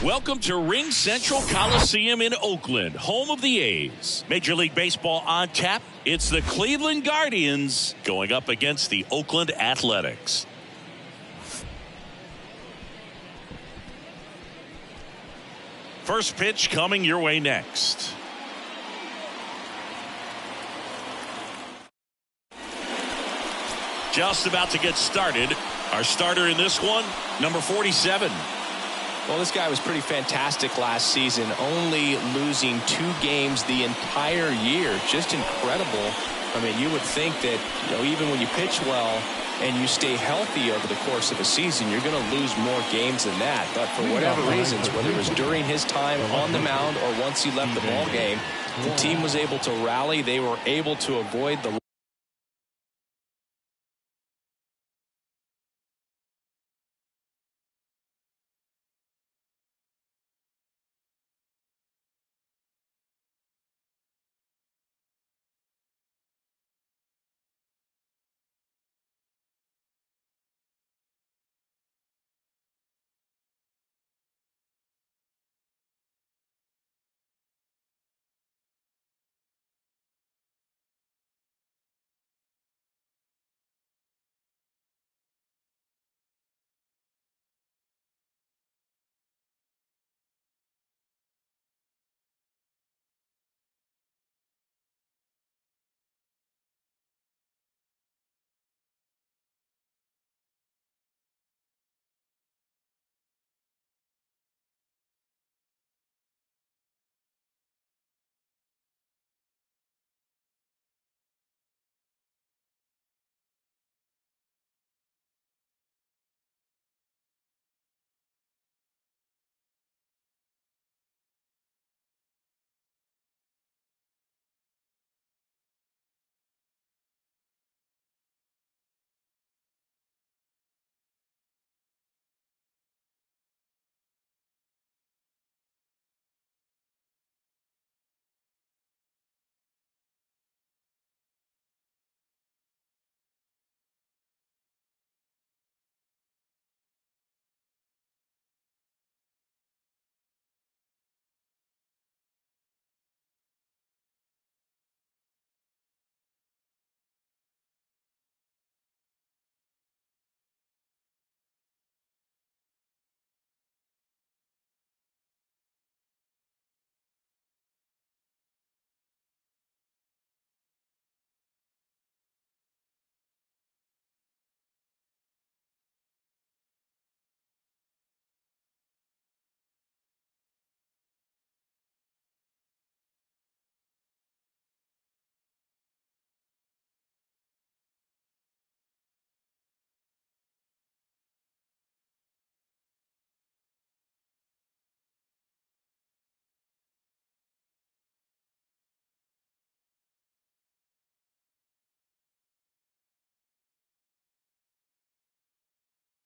Welcome to Ring Central Coliseum in Oakland, home of the A's. Major League Baseball on tap. It's the Cleveland Guardians going up against the Oakland Athletics. First pitch coming your way next. Just about to get started. Our starter in this one, number 47. Well, this guy was pretty fantastic last season, only losing 2 games the entire year. Just incredible. I mean, you would think that, even when you pitch well and you stay healthy over the course of a season, you're going to lose more games than that. But for whatever reasons, whether it was during his time on the mound or once he left the ball game, the team was able to rally. They were able to avoid the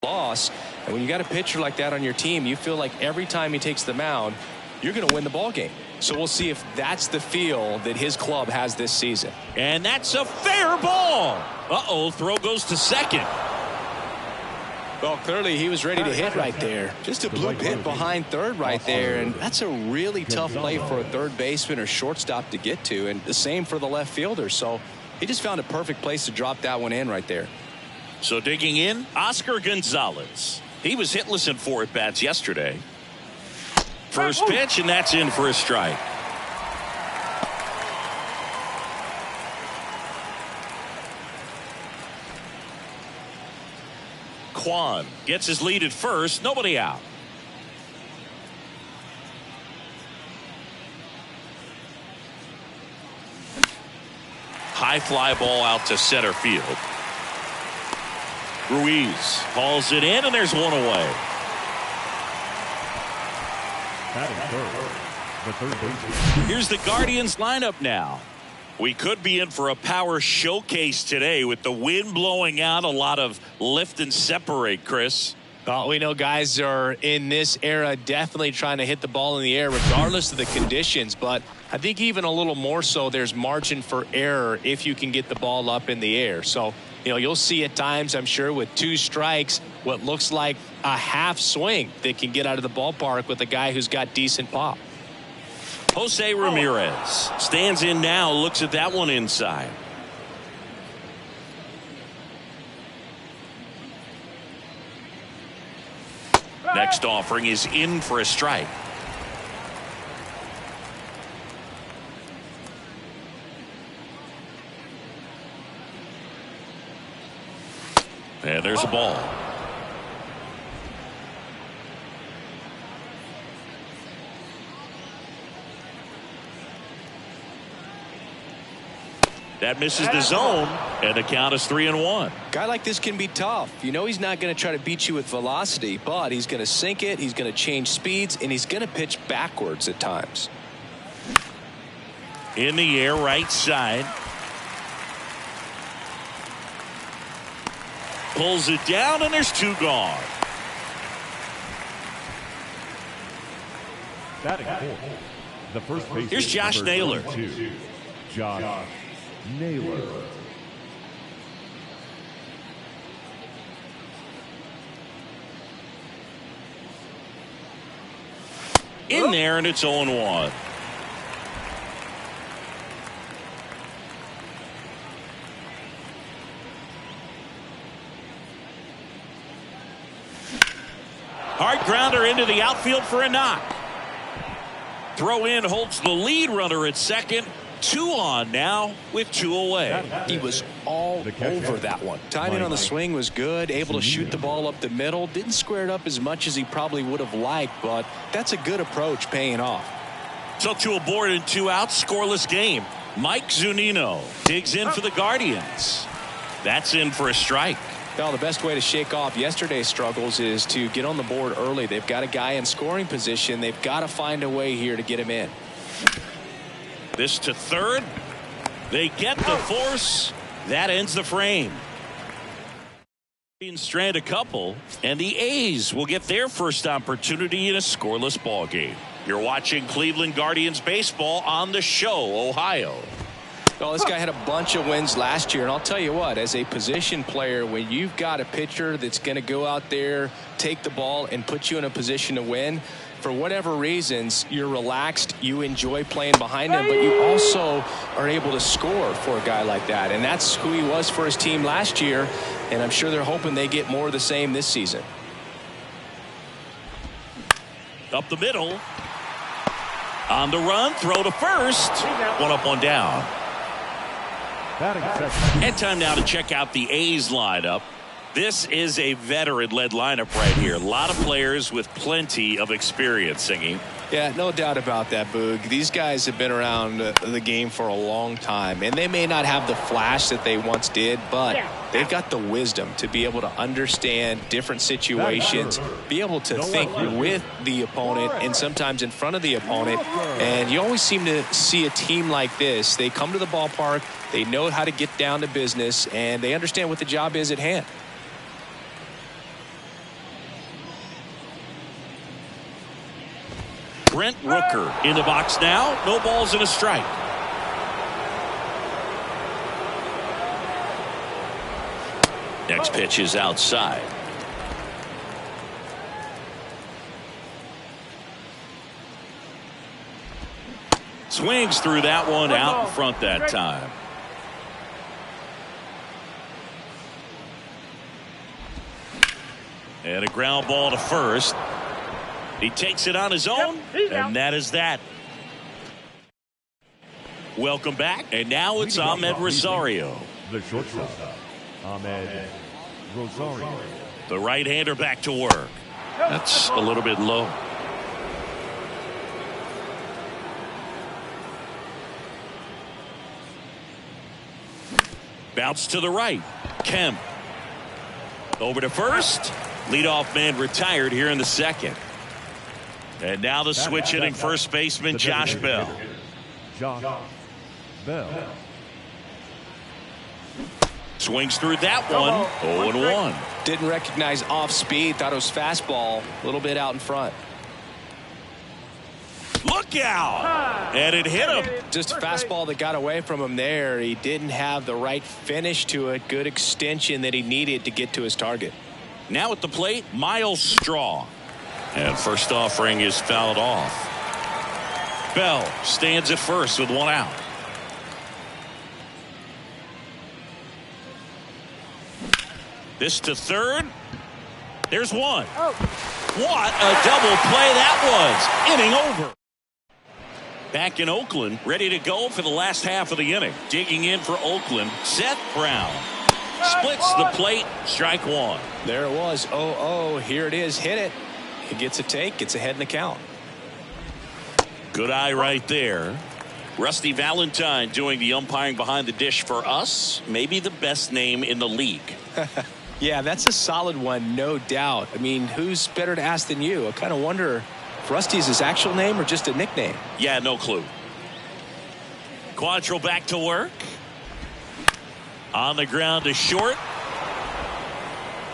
loss. And when you got a pitcher like that on your team, you feel like every time he takes the mound, you're going to win the ball game. So we'll see if that's the feel that his club has this season. And that's a fair ball. Throw goes to second. Well, clearly he was ready to hit right there. Just a blue hit behind third right there, and that's a really tough play for a third baseman or shortstop to get to, and the same for the left fielder. So he just found a perfect place to drop that one in right there. So digging in, Oscar Gonzalez. He was hitless in 4 at-bats yesterday. First pitch, and that's in for a strike. Kwan gets his lead at first, nobody out. High fly ball out to center field. Ruiz hauls it in, and there's one away. Here's the Guardians lineup now. We could be in for a power showcase today with the wind blowing out, a lot of lift and separate, Chris. We know guys are in this era definitely trying to hit the ball in the air regardless of the conditions, but I think even a little more so there's margin for error if you can get the ball up in the air. So You'll see at times, I'm sure, with 2 strikes, what looks like a half swing that can get out of the ballpark with a guy who's got decent pop. Jose Ramirez stands in now, looks at that one inside. Next offering is in for a strike. And there's a ball. That misses the zone, and the count is 3-1. Guy like this can be tough. He's not going to try to beat you with velocity, but he's going to sink it, he's going to change speeds, and he's going to pitch backwards at times. In the air, right side. Pulls it down, and there's 2 gone. Batting fourth, the first baseman. Here's Josh Naylor. Josh Naylor. In there, and it's 0-1. Hard grounder into the outfield for a knock. Throw in holds the lead runner at second. 2 on now with 2 away. He was all over that one. Timing on the swing was good, able to shoot the ball up the middle. Didn't square it up as much as he probably would have liked, but that's a good approach, paying off. So 2 aboard and 2 out, scoreless game. Mike Zunino digs in for the Guardians. That's in for a strike. Well, the best way to shake off yesterday's struggles is to get on the board early. They've got a guy in scoring position. They've got to find a way here to get him in. This to third. They get the force. That ends the frame. Strand a couple, and the A's will get their first opportunity in a scoreless ball game. You're watching Cleveland Guardians baseball on The Show, Ohio. Well, this guy had a bunch of wins last year, and I'll tell you what, as a position player, when you've got a pitcher that's going to go out there, take the ball, and put you in a position to win, for whatever reasons, you're relaxed, you enjoy playing behind him, but you also are able to score for a guy like that. And that's who he was for his team last year, and I'm sure they're hoping they get more of the same this season. Up the middle. On the run, throw to first. 1 up, 1 down. And time now to check out the A's lineup. This is a veteran-led lineup right here. A lot of players with plenty of experience, Singing. Yeah, no doubt about that, Boog. These guys have been around the game for a long time, and they may not have the flash that they once did, but they've got the wisdom to be able to understand different situations, be able to think with the opponent and sometimes in front of the opponent. And you always seem to see a team like this. They come to the ballpark, they know how to get down to business, and they understand what the job is at hand. Brent Rooker in the box now. No balls and a strike. Next pitch is outside. Swings through that one, out in front that time. And a ground ball to first. He takes it on his own, and that is that. Welcome back, and now it's Ahmed Rosario. The shortstop, Ahmed Rosario. The right-hander back to work. That's a little bit low. Bounce to the right. Kemp. Over to first. Leadoff man retired here in the second. And now the switch hitting first baseman Josh Bell. Josh Bell. Swings through that one. 0-1. Didn't recognize off speed. Thought it was fastball. A little bit out in front. Look out! And it hit him. Just a fastball that got away from him there. He didn't have the right finish to it. Good extension that he needed to get to his target. Now at the plate, Miles Straw. And first offering is fouled off. Bell stands at first with one out. This to third. There's one. What a double play that was. Inning over. Back in Oakland, ready to go for the last half of the inning. Digging in for Oakland, Seth Brown. Splits the plate, strike one. There it was. 0-0. Here it is. Hit it. He gets a take. Gets ahead in the count. Good eye right there. Rusty Valentine doing the umpiring behind the dish for us. Maybe the best name in the league. Yeah, that's a solid one, no doubt. I mean, who's better to ask than you? I kind of wonder if Rusty is his actual name or just a nickname. Yeah, no clue. Quantrill back to work. On the ground to short.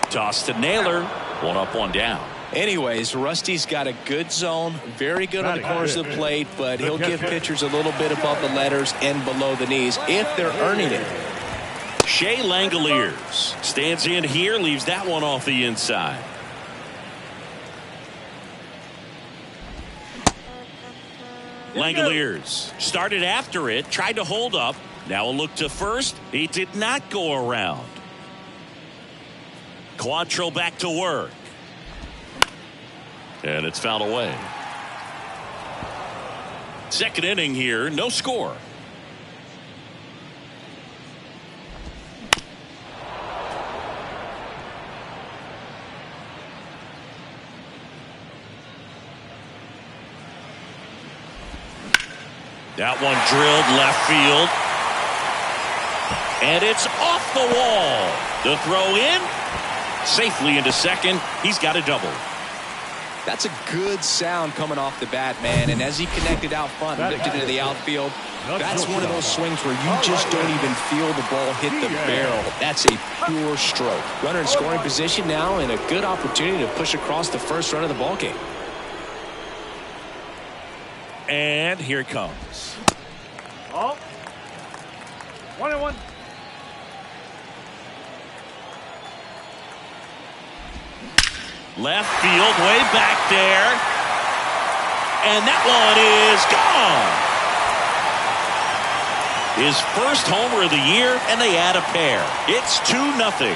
Toss to Naylor. One up, one down. Anyways, Rusty's got a good zone, very good on the corners of the plate, but he'll give pitchers a little bit above the letters and below the knees if they're earning it. Shea Langoliers stands in here, leaves that one off the inside. Langoliers started after it, tried to hold up. Now a look to first. He did not go around. Quantrill back to work. And it's fouled away. Second inning here, no score. That one drilled left field. And it's off the wall. The throw in. Safely into second. He's got a double. That's a good sound coming off the bat, man. And as he connected out front and lifted into the outfield, that's one of those swings where you just don't even feel the ball hit the barrel. That's a pure stroke. Runner in scoring position now and a good opportunity to push across the first run of the ballgame. And here it comes. Oh. 1-1. Left field, way back there. And that one is gone. His first homer of the year, and they add a pair. It's 2-0.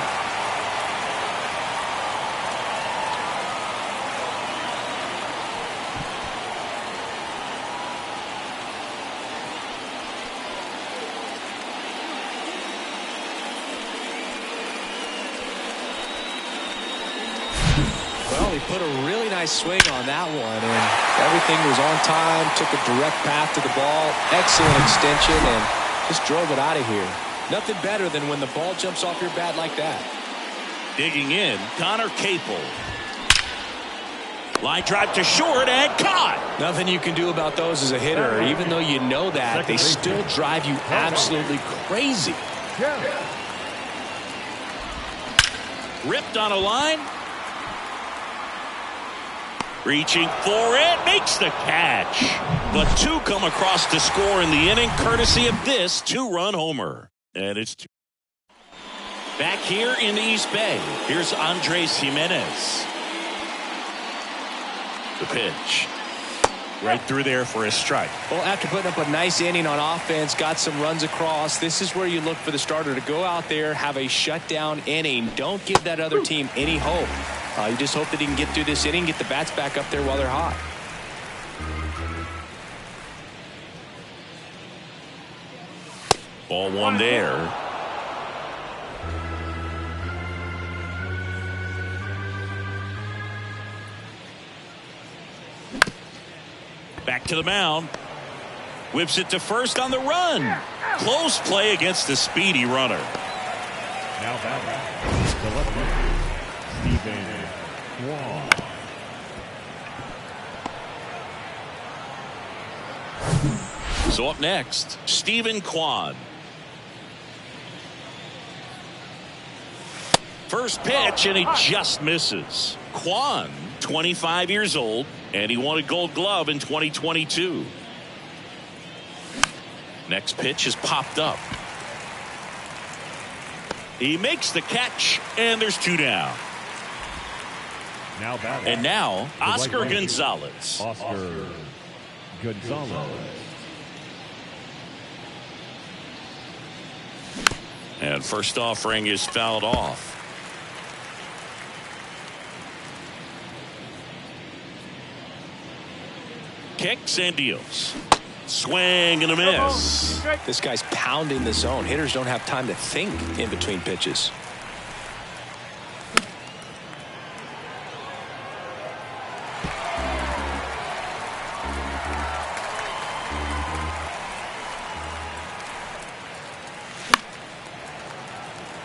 He put a really nice swing on that one, and everything was on time, took a direct path to the ball, excellent extension, and just drove it out of here. Nothing better than when the ball jumps off your bat like that. Digging in, Connor Capel. Line drive to short and caught. Nothing you can do about those as a hitter. Even though you know that, they still drive you absolutely crazy. Ripped on a line. Reaching for it, makes the catch. But two come across to score in the inning, courtesy of this two-run homer. And it's two. Back here in the East Bay, here's Andres Jimenez. The pitch. Right through there for a strike. Well, after putting up a nice inning on offense, got some runs across, this is where you look for the starter to go out there, have a shutdown inning. Don't give that other team any hope. You just hope that he can get through this inning, get the bats back up there while they're hot. Ball one there. Back to the mound. Whips it to first on the run. Close play against the speedy runner. Now batting, the left-hander, Stephen Kwan. So up next, Stephen Kwan. First pitch, and he just misses. Kwan, 25 years old, And he won a Gold Glove in 2022. Next pitch is popped up. He makes the catch, and there's 2 down. Now batting. And now, The Oscar right-hander, Gonzalez. Oscar Gonzalez. And first offering is fouled off. Kicks and deals. Swing and a miss. This guy's pounding the zone. Hitters don't have time to think in between pitches.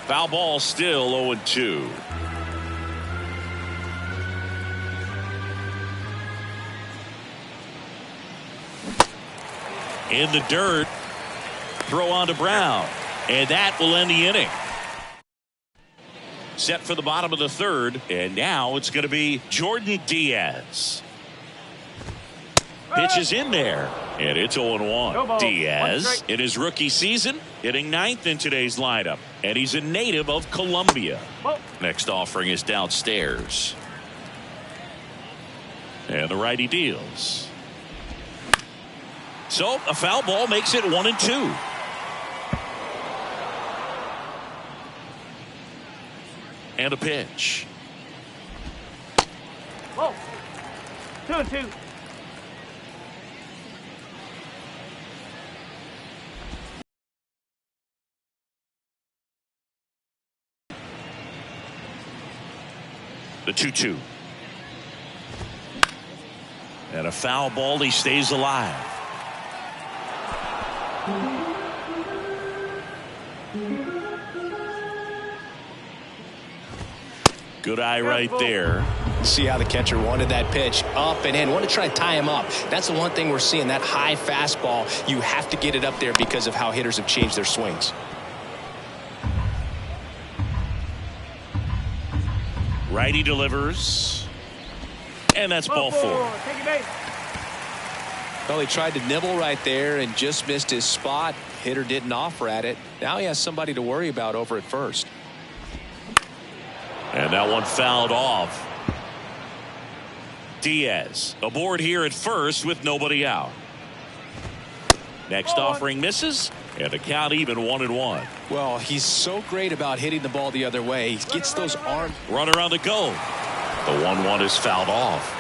Foul ball, still 0-2. In the dirt. Throw on to Brown. And that will end the inning. Set for the bottom of the 3rd. And now it's going to be Jordan Diaz. Pitch is in there. And it's 0-1. Diaz, in his rookie season, hitting 9th in today's lineup. And he's a native of Colombia. Next offering is downstairs. And the righty deals. So a foul ball makes it 1-2. And a pitch. 2-2. The 2-2. And a foul ball. He stays alive. Good eye right there. See how the catcher wanted that pitch up and in. Want to try to tie him up. That's the one thing we're seeing. That high fastball, you have to get it up there because of how hitters have changed their swings. Righty delivers. And that's ball 4. Take it base. Well, he tried to nibble right there and just missed his spot. Hitter didn't offer at it. Now he has somebody to worry about over at first. And that one fouled off. Diaz aboard here at first with nobody out. Next offering misses. And the count even 1-1. Well, he's so great about hitting the ball the other way. He gets those arms. Runner on the go. The 1-1 is fouled off.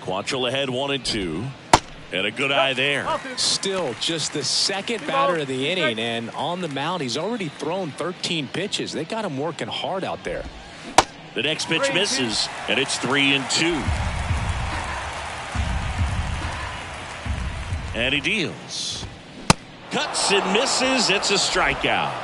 Quantrill ahead 1-2. And a good eye there. Still just the second batter of the inning, and on the mound he's already thrown 13 pitches. They got him working hard out there. The next pitch misses, and it's 3-2. And he deals. Cuts and misses. It's a strikeout.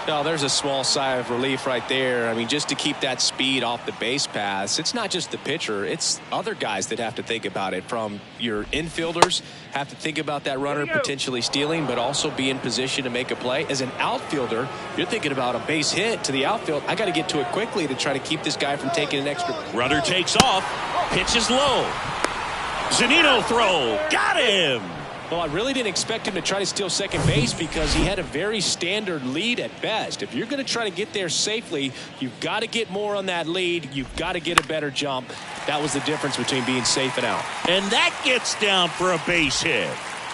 Now there's a small sigh of relief right there. I mean, just to keep that speed off the base paths. It's not just the pitcher, it's other guys that have to think about it. From your infielders have to think about that runner potentially stealing, but also be in position to make a play. As an outfielder, you're thinking about a base hit to the outfield. I got to get to it quickly to try to keep this guy from taking an extra. Runner takes off. Pitch is low. Zunino throw. Got him. Well, I really didn't expect him to try to steal second base because he had a very standard lead at best. If you're going to try to get there safely, you've got to get more on that lead. You've got to get a better jump. That was the difference between being safe and out. And that gets down for a base hit.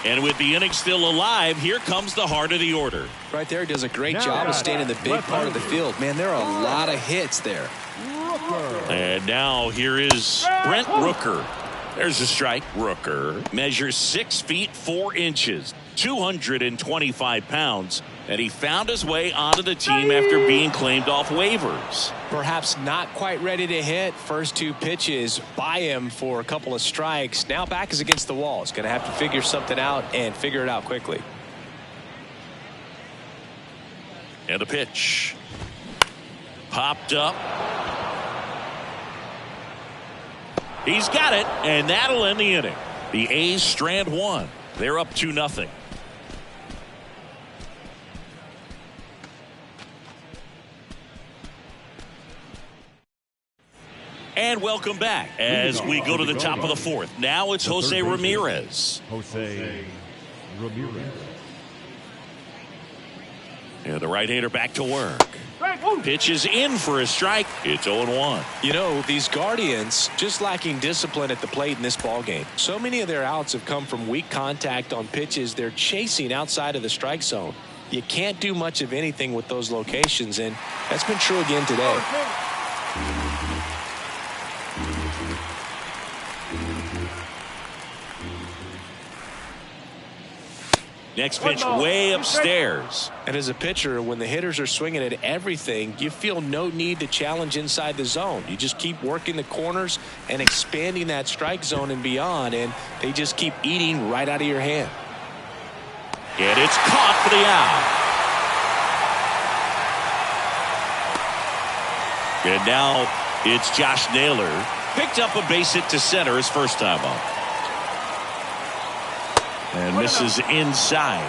And with the inning still alive, here comes the heart of the order. Right there, he does a great job of staying in the big part of the field. Man, there are a lot of hits there. And now here is Brent Rooker. There's a strike. Rooker measures 6 feet 4 inches, 225 pounds, and he found his way onto the team after being claimed off waivers. Perhaps not quite ready to hit. First 2 pitches by him for a couple of strikes. Now back is against the wall. He's going to have to figure something out and figure it out quickly. And a pitch. Popped up. He's got it, and that'll end the inning. The A's strand 1. They're up 2-0. And welcome back as we go to the top of the fourth. Now it's Jose Ramirez. Jose Ramirez. And the right-hander back to work. Pitch is in for a strike. It's 0-1. You know, these Guardians just lacking discipline at the plate in this ballgame. So many of their outs have come from weak contact on pitches they're chasing outside of the strike zone. You can't do much of anything with those locations, and that's been true again today. Next pitch way upstairs. And as a pitcher, when the hitters are swinging at everything, you feel no need to challenge inside the zone. You just keep working the corners and expanding that strike zone and beyond, and they just keep eating right out of your hand. And it's caught for the out. And now it's Josh Naylor. Picked up a base hit to center his first time up. And misses inside.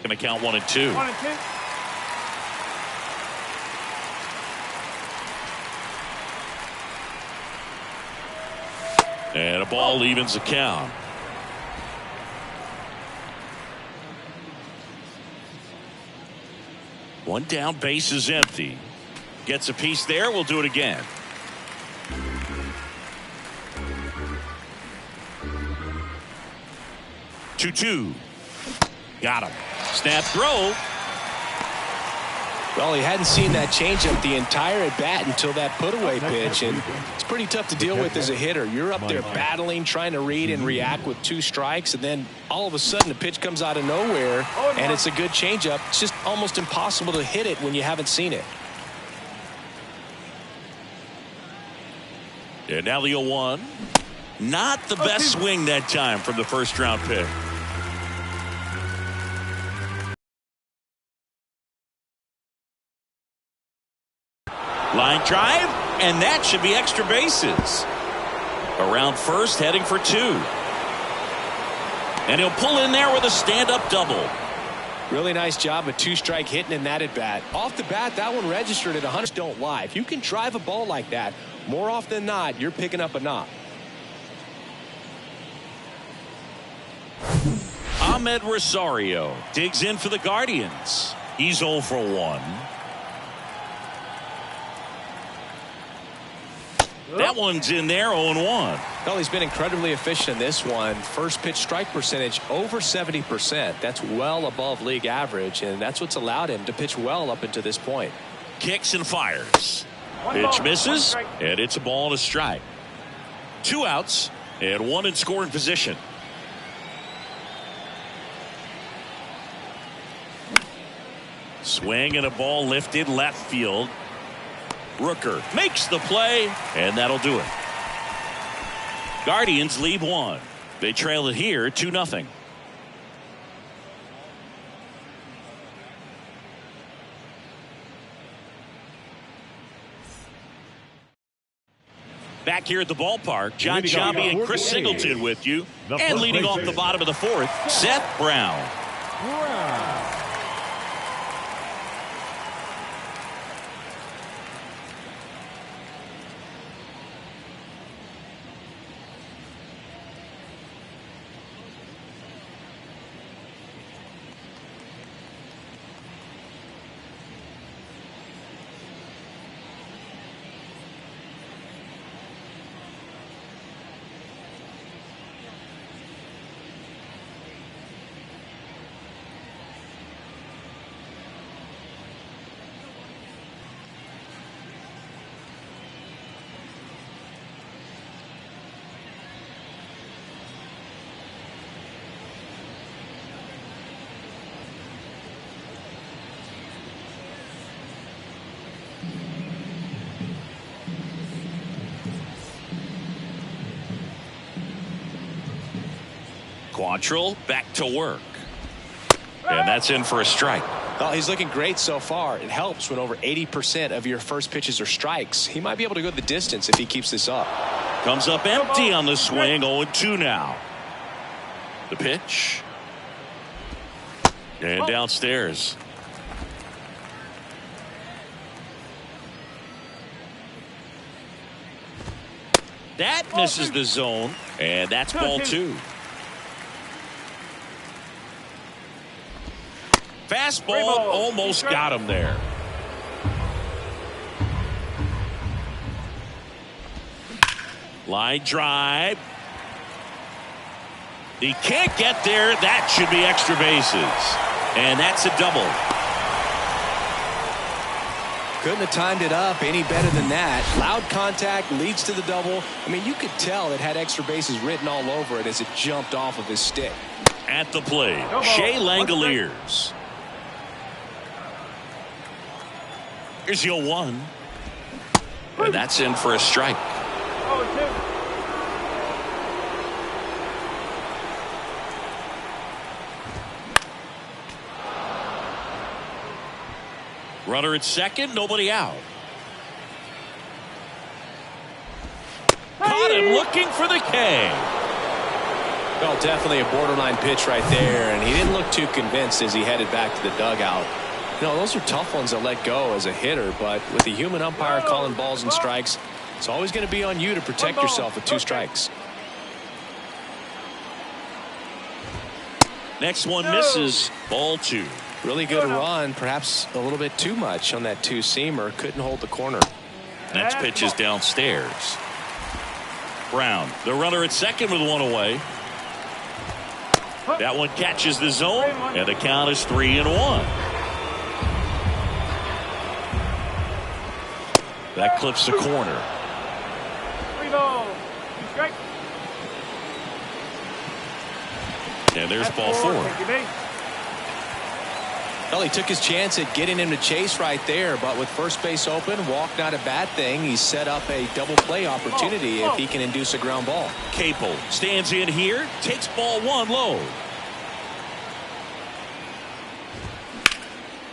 Gonna count 1-2. 1-2. And a ball evens the count. One down, base is empty. Gets a piece there. We'll do it again. Two. Got him. Snap throw. Well, he hadn't seen that changeup the entire at bat until that put-away pitch, and it's pretty tough to deal with as a hitter. You're up there battling, trying to read and react with 2 strikes, and then all of a sudden the pitch comes out of nowhere, and it's a good changeup. It's just almost impossible to hit it when you haven't seen it. And now the 0-1. Not the best swing that time from the first-round pick. Line drive, and that should be extra bases. Around first, heading for 2. And he'll pull in there with a stand-up double. Really nice job of 2-strike hitting in that at bat. Off the bat, that one registered at 100. Don't lie. If you can drive a ball like that, more often than not, you're picking up a knock. Ahmed Rosario digs in for the Guardians. He's 0 for 1. That one's in there, 0-1. Well, he's been incredibly efficient in this one. First pitch strike percentage over 70%. That's well above league average, and that's what's allowed him to pitch well up until this point. Kicks and fires. Pitch misses, and it's a ball and a strike. 2 outs, and 1 in scoring position. Swing and a ball lifted left field. Rooker makes the play, and that'll do it. Guardians lead 1. They trail it here 2-0. Back here at the ballpark, John Sciambi and Chris Singleton with you. And leading off the bottom of the 4th, Seth Brown. Quantrill back to work. And that's in for a strike. Well, he's looking great so far. It helps when over 80% of your first pitches are strikes. He might be able to go the distance if he keeps this up. Comes up empty on the swing. 0-2 now. The pitch. And downstairs. That misses the zone. And that's ball 2. Fastball almost got him there. Line drive. He can't get there. That should be extra bases. And that's a double. Couldn't have timed it up any better than that. Loud contact leads to the double. I mean, you could tell it had extra bases written all over it as it jumped off of his stick. At the plate, Shea Langoliers. Here's 0-1. And that's in for a strike. Runner at second, nobody out. Caught him looking for the K. Well, definitely a borderline pitch right there, and he didn't look too convinced as he headed back to the dugout. You know, those are tough ones to let go as a hitter, but with the human umpire calling balls and strikes, it's always going to be on you to protect yourself with 2 strikes. Next one misses. Ball 2. Really good run, perhaps a little bit too much on that 2-seamer. Couldn't hold the corner. Next pitch is downstairs. Brown, the runner at second with 1 away. That one catches the zone, and the count is 3-1. That clips the corner. 3-0. Strike. And there's ball 4. Well, he took his chance at getting him to chase right there, but with first base open, walk not a bad thing. He set up a double play opportunity if he can induce a ground ball. Capel stands in here, takes ball 1 low.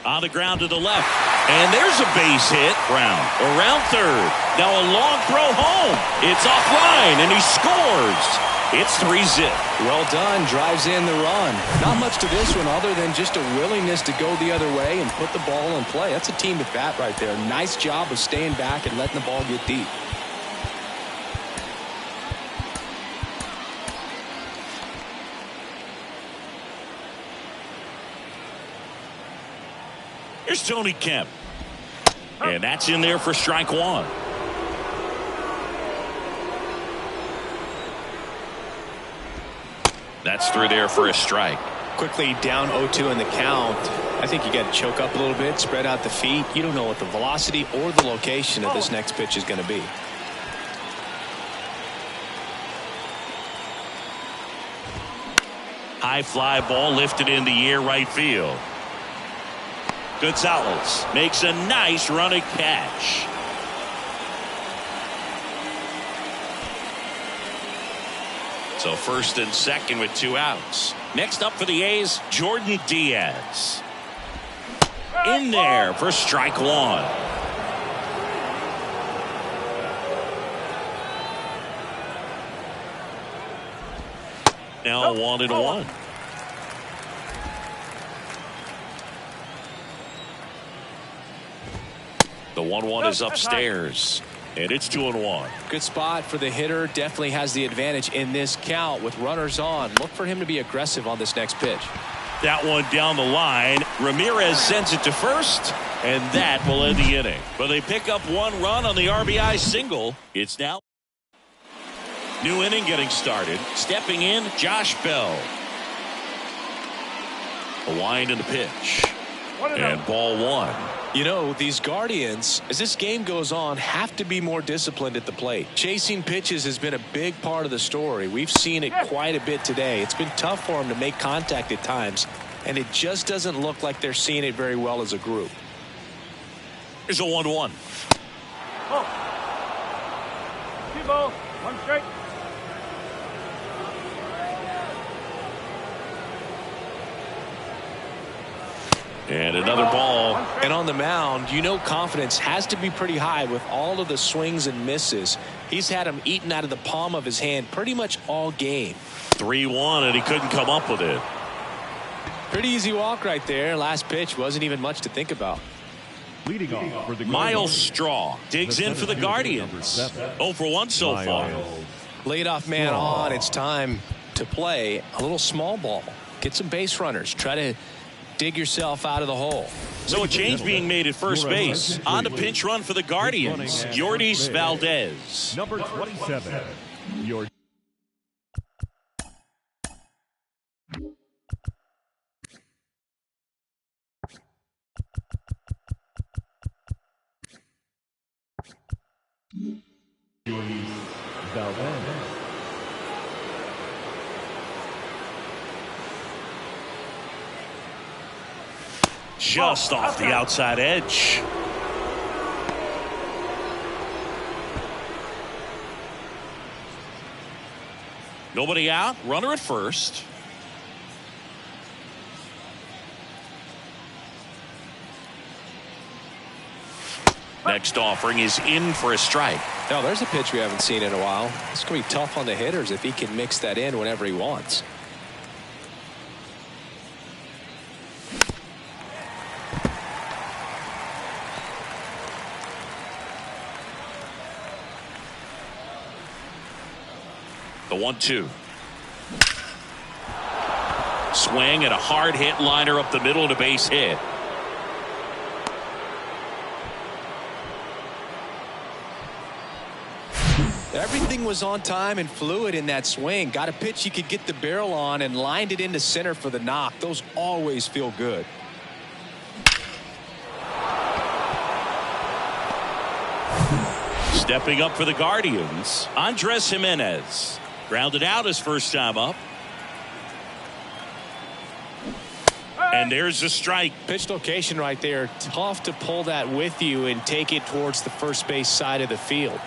On the ground to the left, and there's a base hit. Brown around third. Now a long throw home. It's offline, and he scores. It's 3-0. Well done. Drives in the run. Not much to this one other than just a willingness to go the other way and put the ball in play. That's a team at bat right there. Nice job of staying back and letting the ball get deep. Here's Tony Kemp. And that's in there for strike 1. That's through there for a strike. Quickly down 0-2 in the count. I think you got to choke up a little bit, spread out the feet. You don't know what the velocity or the location of this next pitch is going to be. High fly ball lifted in the air right field. Gonzalez makes a nice running catch. So first and second with 2 outs. Next up for the A's, Jordan Diaz. In there for strike 1. Now 1-1. The 1-1 is upstairs. And it's 2-1. Good spot for the hitter. Definitely has the advantage in this count with runners on. Look for him to be aggressive on this next pitch. That one down the line. Ramirez sends it to first, and that will end the inning. But they pick up 1 run on the RBI single. It's now new inning getting started. Stepping in, Josh Bell. A wind in the pitch. And ball 1. You know, these Guardians, as this game goes on, have to be more disciplined at the plate. Chasing pitches has been a big part of the story. We've seen it quite a bit today. It's been tough for them to make contact at times, and it just doesn't look like they're seeing it very well as a group. Here's a 1-1. Oh. 2-0. 1 strike. And another ball. And on the mound, you know confidence has to be pretty high with all of the swings and misses. He's had them eaten out of the palm of his hand pretty much all game. 3-1, and he couldn't come up with it. Pretty easy walk right there. Last pitch wasn't even much to think about. Leading off for the Miles Straw digs in for the Guardians. 0 for 1 so far. Leadoff man on. It's time to play a little small ball. Get some base runners. Try to dig yourself out of the hole. So a change being made at first base. On to pinch run for the Guardians. Yourdis Valdez. Number 27. Your Valdez. Just off the outside edge. Nobody out. Runner at first. Next offering is in for a strike. Now there's a pitch we haven't seen in a while. It's going to be tough on the hitters if he can mix that in whenever he wants. The 1-2. Swing and a hard hit liner up the middle and a base hit. Everything was on time and fluid in that swing. Got a pitch you could get the barrel on and lined it into center for the knock. Those always feel good. Stepping up for the Guardians, Andres Gimenez. Grounded out his first time up. And there's a strike. Pitch location right there. Tough to pull that with you and take it towards the first base side of the field.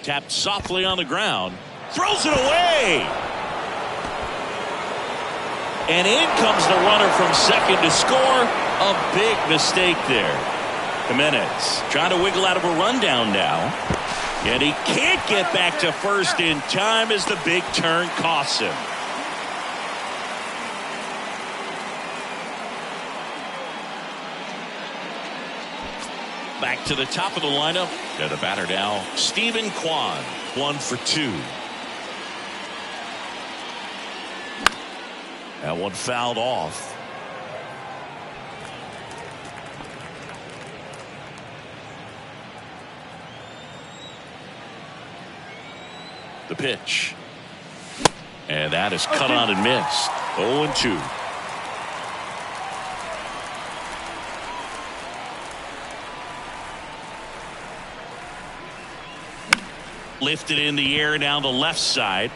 Tapped softly on the ground. Throws it away. And in comes the runner from second to score. A big mistake there. Gimenez trying to wiggle out of a rundown now. And he can't get back to first in time as the big turn costs him. Back to the top of the lineup. And the batter now, Stephen Kwan. 1 for 2. That one fouled off. The pitch. And that is cut on and missed. 0-2. Lifted in the air down the left side.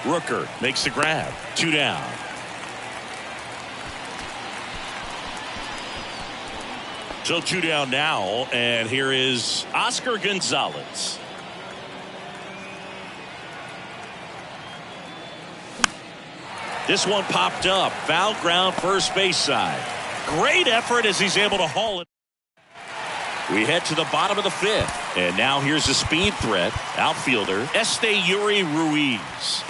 Rooker makes the grab. 2 down. So 2 down now, and here is Oscar Gonzalez. This one popped up. Foul ground first base side. Great effort as he's able to haul it. We head to the bottom of the 5th. And now here's a speed threat. Outfielder Esteury Ruiz.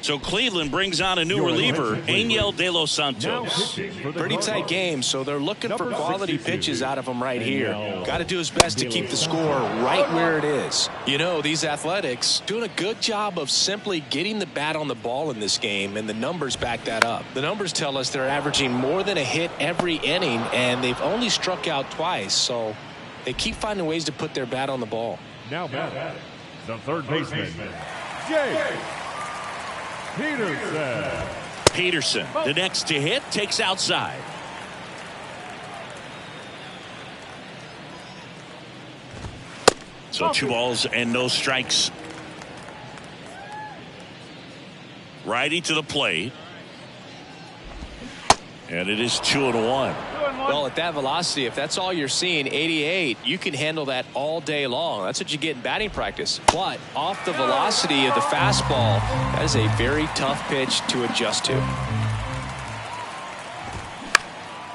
So Cleveland brings on a new reliever, Angel De Los Santos. Pretty tight game, so they're looking for quality pitches out of him right here. Got to do his best to keep the score right where it is. You know, these Athletics doing a good job of simply getting the bat on the ball in this game, and the numbers back that up. The numbers tell us they're averaging more than a hit every inning, and they've only struck out twice, so they keep finding ways to put their bat on the ball. Now batting, the third baseman, Jay Peterson, the next to hit, takes outside. So 2 balls and no strikes. Righty to the plate. And it is 2-1. Well, at that velocity, if that's all you're seeing, 88, you can handle that all day long. That's what you get in batting practice. But off the velocity of the fastball, that is a very tough pitch to adjust to.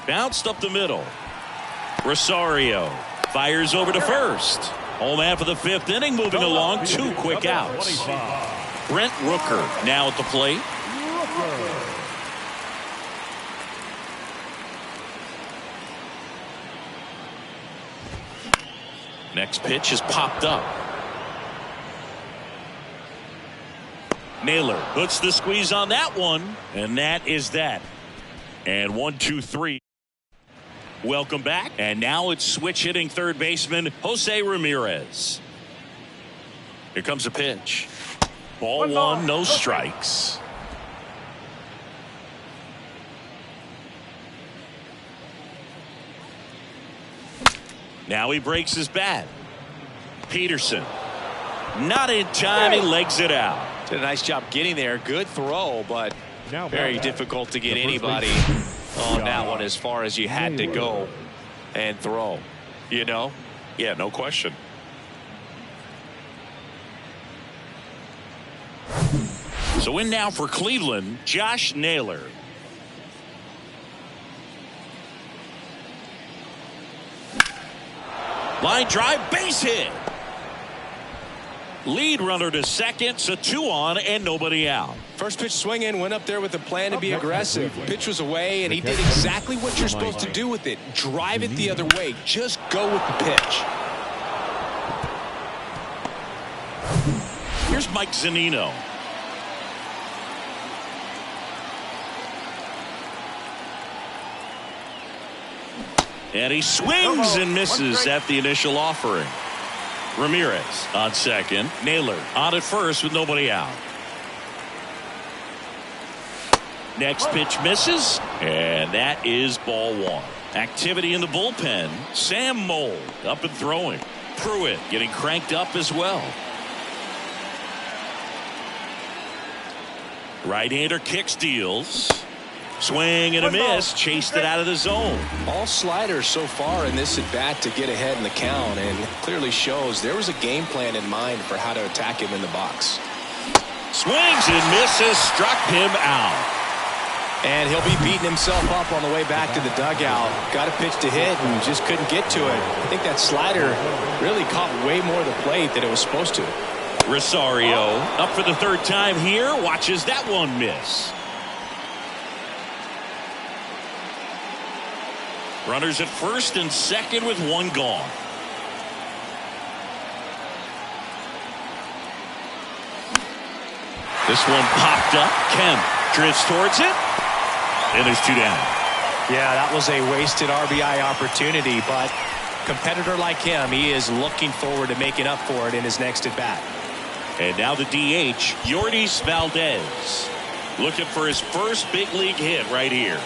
Bounced up the middle. Rosario fires over to first. Home half of the 5th inning, moving along, 2 quick outs. Brent Rooker now at the plate. Next pitch is popped up. Naylor puts the squeeze on that one, and that is that. And 1-2-3. Welcome back, and now it's switch hitting third baseman Jose Ramirez. Here comes a pitch. Ball one, no strikes. Now he breaks his bat. Peterson. Not in time. He legs it out. Did a nice job getting there. Good throw, but very difficult to get anybody on that one as far as you had to go and throw. You know? Yeah, no question. So in now for Cleveland, Josh Naylor. Line drive, base hit. Lead runner to second, so 2 on and nobody out. First pitch swinging, went up there with a plan to be aggressive. Pitch was away, and he did exactly what you're supposed to do with it. Drive it the other way. Just go with the pitch. Here's Mike Zunino. And he swings and misses at the initial offering. Ramirez on second. Naylor on at first with nobody out. Next pitch misses, and that is ball one. Activity in the bullpen. Sam Mold up and throwing. Pruitt getting cranked up as well. Right-hander kicks, deals. Swing and a miss. Chased it out of the zone. All sliders so far in this at-bat to get ahead in the count, and clearly shows there was a game plan in mind for how to attack him in the box. Swings and misses. Struck him out. And he'll be beating himself up on the way back to the dugout. Got a pitch to hit and just couldn't get to it. I think that slider really caught way more of the plate than it was supposed to. Rosario up for the 3rd time here. Watches that one miss. Runners at first and second with 1 gone. This one popped up. Kemp drifts towards it. And there's 2 down. Yeah, that was a wasted RBI opportunity, but competitor like him, he is looking forward to making up for it in his next at bat. And now the DH, Yordys Valdez, looking for his first big league hit right here.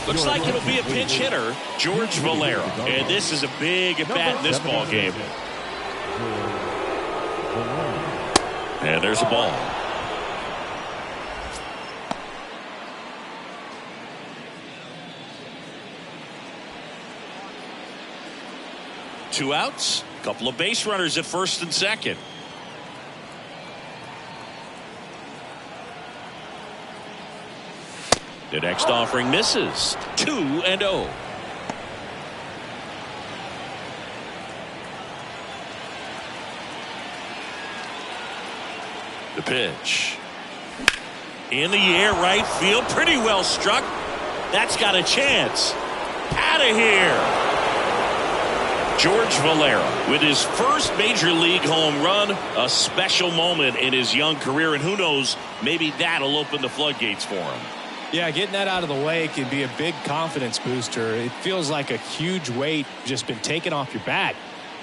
Looks like it'll be a pinch hitter, George Valera. And this is a big at-bat in this ball game. And there's a ball. Two outs, couple of base runners at first and second. The next offering misses. 2-0. The pitch. In the air, right field. Pretty well struck. That's got a chance. Out of here. George Valera with his first major league home run. A special moment in his young career. And who knows, maybe that'll open the floodgates for him. Yeah, getting that out of the way can be a big confidence booster. It feels like a huge weight just been taken off your back.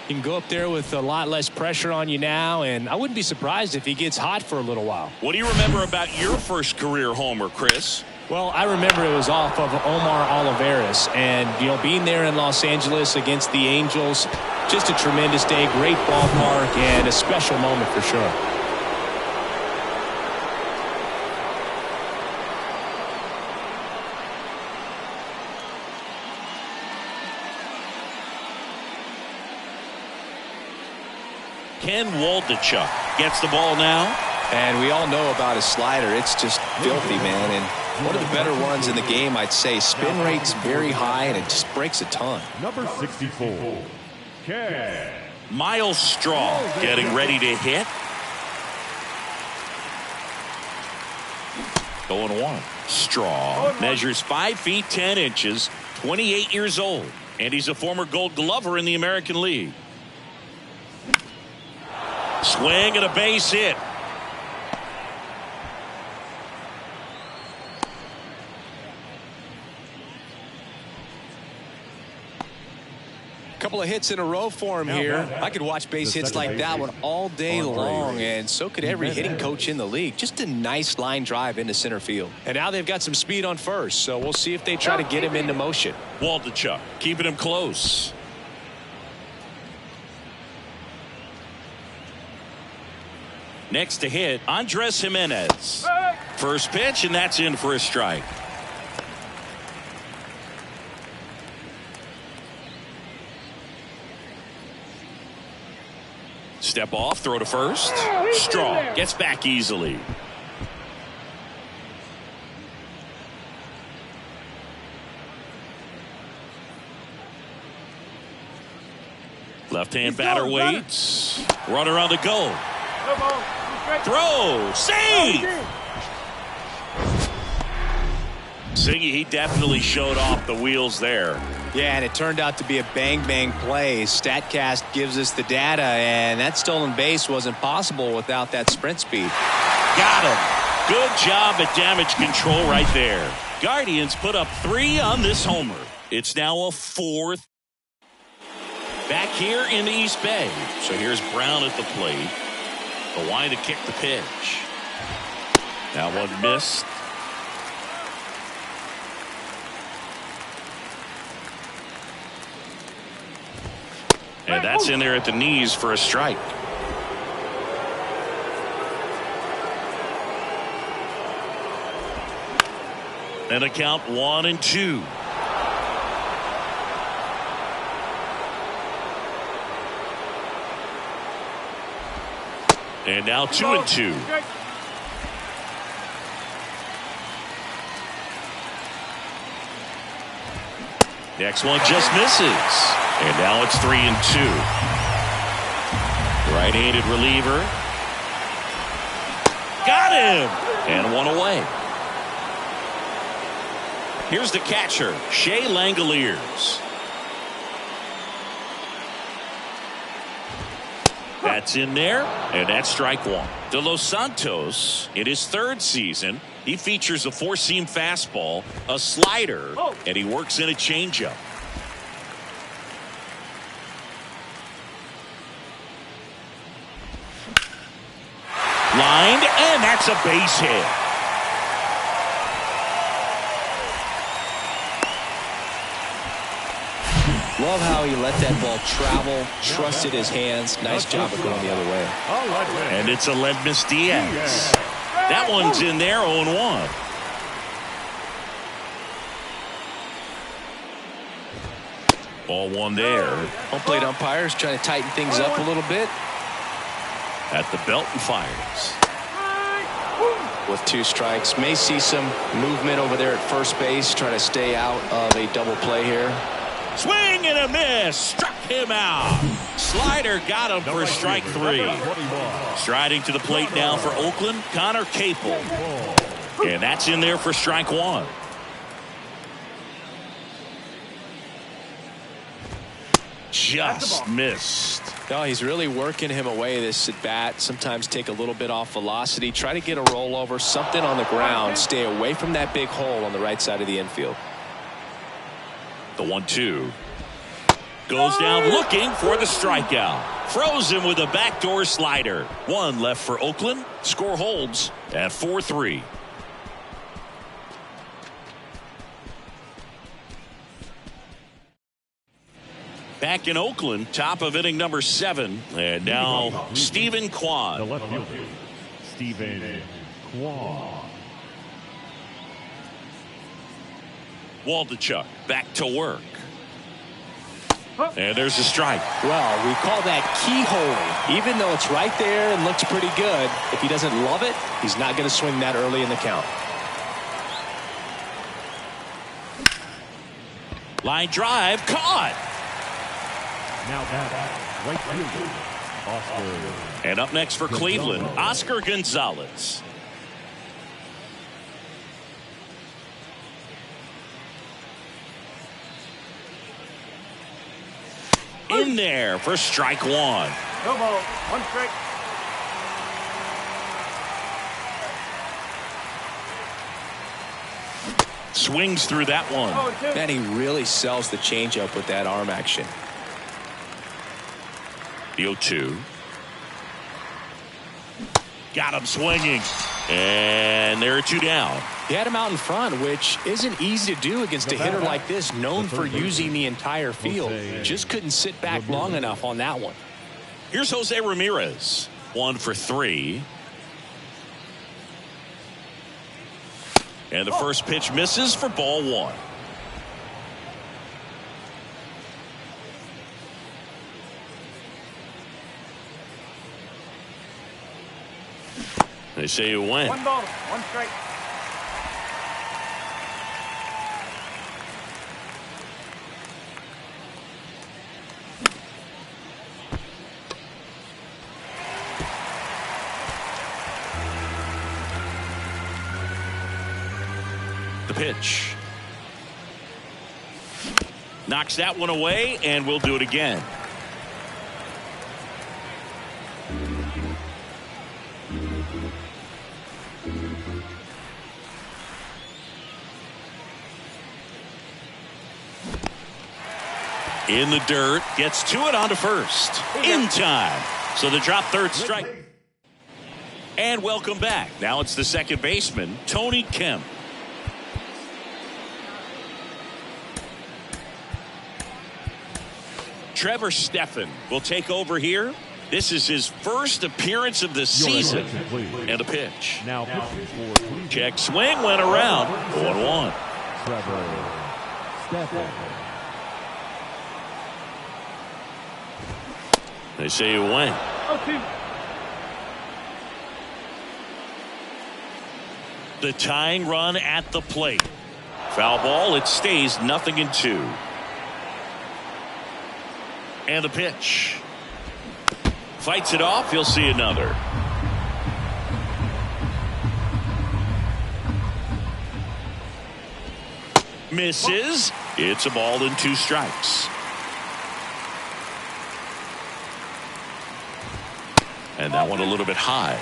You can go up there with a lot less pressure on you now, and I wouldn't be surprised if he gets hot for a little while. What do you remember about your first career homer, Chris? Well, I remember it was off of Omar Olivares, and being there in Los Angeles against the Angels, just a tremendous day, great ballpark, and a special moment for sure. Ken Waldichuk gets the ball now. And we all know about his slider. It's just filthy, man. And one of the better ones in the game, I'd say. Spin rate's very high, and it just breaks a ton. Number 64, Ken. Miles Straw getting ready to hit. 0-1. Straw measures 5 feet 10 inches, 28 years old, and he's a former Gold Glover in the American League. Swing and a base hit. Couple of hits in a row for him here. I could watch base hits like that one all day long, and so could every hitting coach in the league. Just a nice line drive into center field. And now they've got some speed on first, so we'll see if they try to get him into motion. Waldichuk keeping him close. Next to hit, Andres Jimenez. First pitch, and that's in for a strike. Step off, throw to first. Straw gets back easily. Left-hand batter waits. Runner on the go. Throw. Save. Siggy, he definitely showed off the wheels there. Yeah, and it turned out to be a bang-bang play. StatCast gives us the data, and that stolen base wasn't possible without that sprint speed. Got him. Good job at damage control right there. Guardians put up 3 on this homer. It's now a 4th. Back here in the East Bay. So here's Brown at the plate. The line to kick the pitch. That one missed. And that's in there at the knees for a strike. And a count 1-2. And now 2-2. Next one just misses. And now it's 3-2. Right-handed reliever. Got him! And one away. Here's the catcher, Shea Langoliers. That's in there, and that's strike one. De Los Santos, in his 3rd season, he features a 4-seam fastball, a slider, and he works in a changeup. Lined, and that's a base hit. Love how he let that ball travel, trusted his hands. Nice job of going the other way. And it's Aledmys Diaz. That one's in there, 0-1. Ball one there. Home plate umpires trying to tighten things up a little bit. At the belt and fires. With 2 strikes. May see some movement over there at first base. Try to stay out of a double play here. Swing and a miss. Struck him out. Slider got him for strike 3. Striding to the plate now for Oakland, Connor Capel. And that's in there for strike 1. Just missed. No, he's really working him away this at bat. Sometimes take a little bit off velocity. Try to get a rollover, something on the ground. Stay away from that big hole on the right side of the infield. The 1-2. Goes down looking for the strikeout. Froze him with a backdoor slider. One left for Oakland. Score holds at 4-3. Back in Oakland, top of inning number 7. And now Stephen The Kwan. left fielder, Stephen Kwan. Waldichuk back to work. And there's a strike. Well, we call that keyhole. Even though it's right there and looks pretty good, if he doesn't love it, he's not going to swing that early in the count. Line drive caught. Now back, right fielder, Oscar. And up next for Cleveland, Oscar Gonzalez. In there for strike 1. No ball. 1 strike. Swings through that one. 0-2. Man, he really sells the changeup with that arm action. The 0-2. Got him swinging. And there are 2 down. He had him out in front, which isn't easy to do against a hitter like this, known for using the entire field. Just couldn't sit back long enough on that one. Here's Jose Ramirez. 1 for 3. And the first pitch misses for ball 1. They say you win. 1 ball. 1 strike. The pitch. Knocks that one away, and we'll do it again. In the dirt, gets to it onto first. In time. So the drop third strike. And welcome back. Now it's the second baseman, Tony Kemp. Trevor Stephan will take over here. This is his first appearance of the season. And a pitch. Now pitching for Cleveland, Check swing, went around. 0-1. Trevor Stephan. They say you win. 0-2. The tying run at the plate. Foul ball. It stays 0-2. And the pitch. Fights it off. He'll see another. Misses. It's a ball and 2 strikes. And that one a little bit high.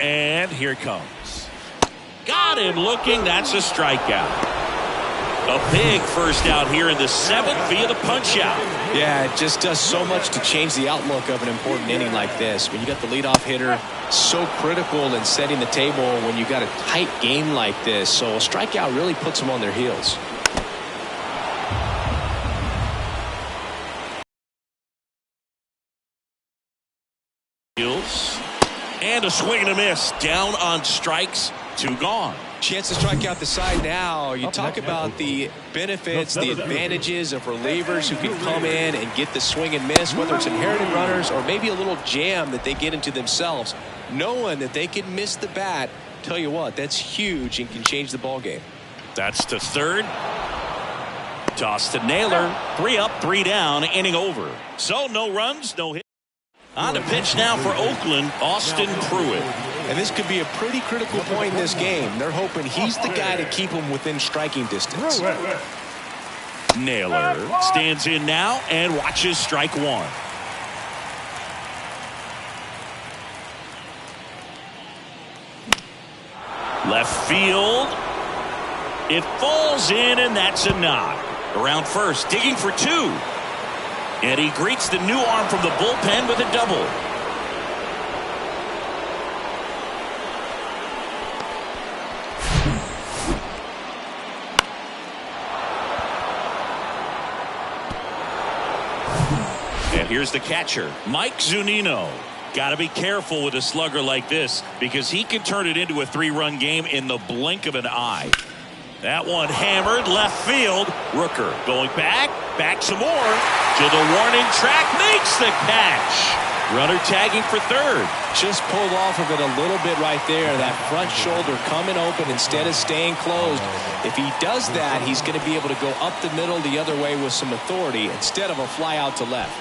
And here it comes. Got him looking. That's a strikeout. A big first out here in the 7th via the punch out. Yeah, it just does so much to change the outlook of an important inning like this. When you got the leadoff hitter, so critical in setting the table when you got a tight game like this. So a strikeout really puts them on their heels. And a swing and a miss. Down on strikes. 2 gone. Chance to strike out the side now. You talk about the benefits, the advantages of relievers who can come in and get the swing and miss, whether it's inherited runners or maybe a little jam that they get into themselves. Knowing that they can miss the bat, tell you what, that's huge and can change the ball game. That's to third. Toss to Naylor. 3 up, 3 down, inning over. So no runs, no hit. On the pitch now for Oakland, Austin Pruitt. And this could be a pretty critical point in this game. They're hoping he's the guy to keep them within striking distance. Naylor stands in now and watches strike 1. Left field. It falls in, and that's a knock. Around first, digging for two. And he greets the new arm from the bullpen with a double. And here's the catcher, Mike Zunino. Got to be careful with a slugger like this because he can turn it into a three-run game in the blink of an eye. That one hammered left field. Rooker going back some more to the warning track, makes the catch. Runner tagging for third. Just pulled off of it a little bit right there. That front shoulder coming open instead of staying closed. If he does that, he's going to be able to go up the middle the other way with some authority instead of a fly out to left.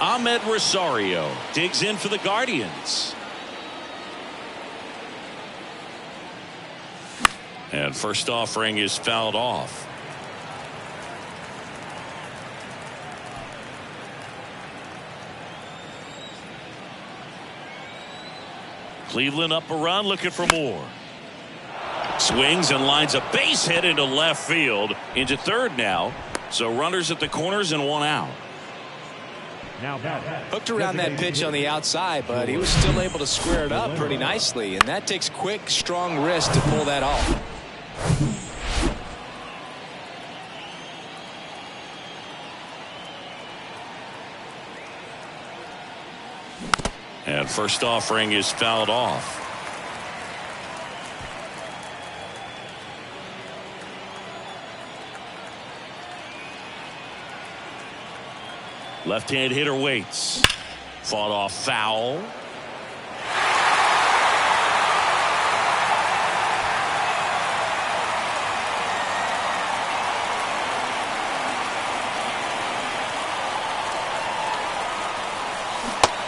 Ahmed Rosario digs in for the Guardians. And first offering is fouled off. Cleveland up a run, looking for more. Swings and lines a base hit into left field. Into third now. So runners at the corners and one out. Hooked around that pitch on the outside, but he was still able to square it up pretty nicely. And that takes quick, strong wrist to pull that off. And first offering is fouled off. Left-hand hitter waits. Fought off foul.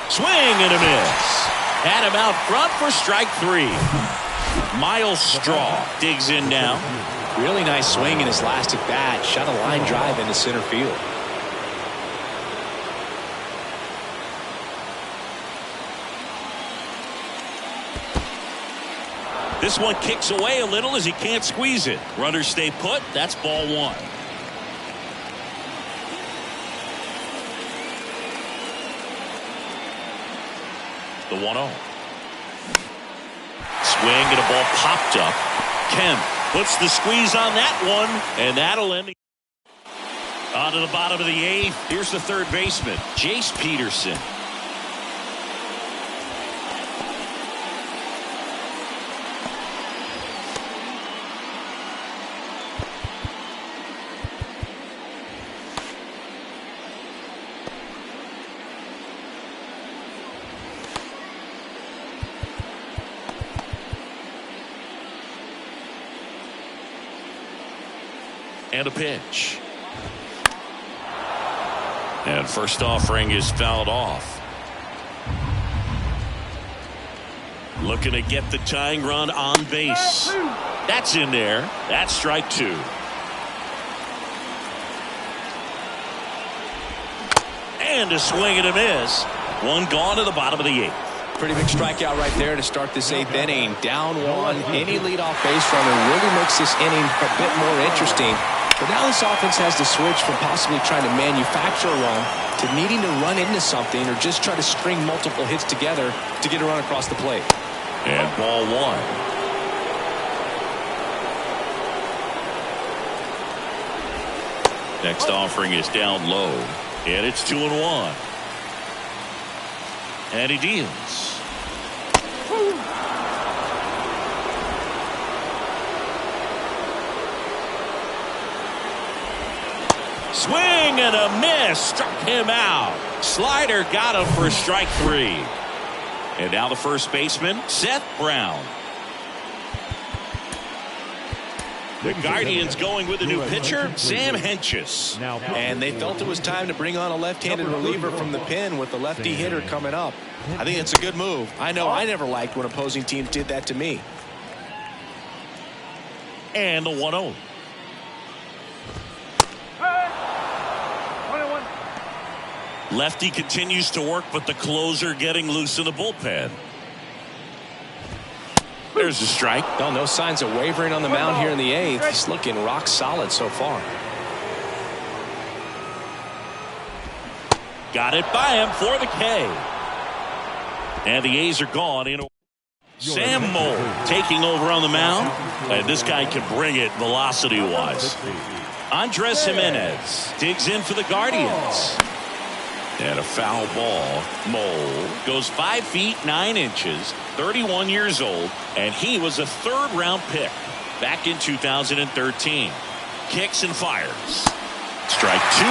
Swing and a miss. Had him out front for strike three. Miles Straw digs in now. Really nice swing in his last at bat. Shot a line drive into center field. This one kicks away a little as he can't squeeze it. Runners stay put. That's ball one. The 1-0. Swing and a ball popped up. Kemp puts the squeeze on that one, and that'll end. On to the bottom of the eighth. Here's the third baseman, Jace Peterson. And a pitch. And first offering is fouled off. Looking to get the tying run on base. That's in there. That's strike two. And a swing and a miss. One gone to the bottom of the eighth. Pretty big strikeout right there to start this eighth inning. Down one. Any leadoff base runner really makes this inning a bit more interesting. But now this offense has to switch from possibly trying to manufacture a run to needing to run into something or just try to string multiple hits together to get a run across the plate. And ball one. Next offering is down low. And it's 2-1. And he deals. Swing and a miss. Struck him out. Slider got him for strike three. And now the first baseman, Seth Brown. The Guardians going with a new pitcher, Sam Hentges. And they felt it was time to bring on a left-handed reliever from the pen with the lefty hitter coming up. I think it's a good move. I know I never liked when opposing teams did that to me. And the 1-0. Lefty continues to work, but the closer getting loose in the bullpen. There's a strike. Well, no signs of wavering on the mound here in the 8th. He's looking rock solid so far. Got it by him for the K. And the A's are gone. Sam Moll taking over on the mound. And this guy can bring it velocity-wise. Andres Jimenez digs in for the Guardians. And a foul ball. Moll goes 5 feet 9 inches, 31 years old, and he was a third-round pick back in 2013. Kicks and fires. Strike 2.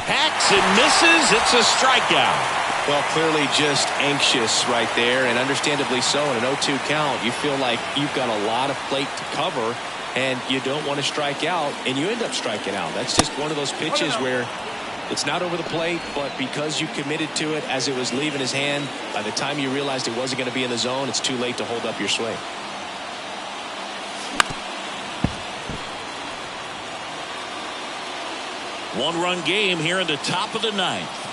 Hacks and misses. It's a strikeout. Well, clearly just anxious right there, and understandably so. In an 0-2 count, you feel like you've got a lot of plate to cover, and you don't want to strike out, and you end up striking out. That's just one of those pitches where it's not over the plate, but because you committed to it as it was leaving his hand, by the time you realized it wasn't going to be in the zone, it's too late to hold up your swing. One-run game here in the top of the 9th.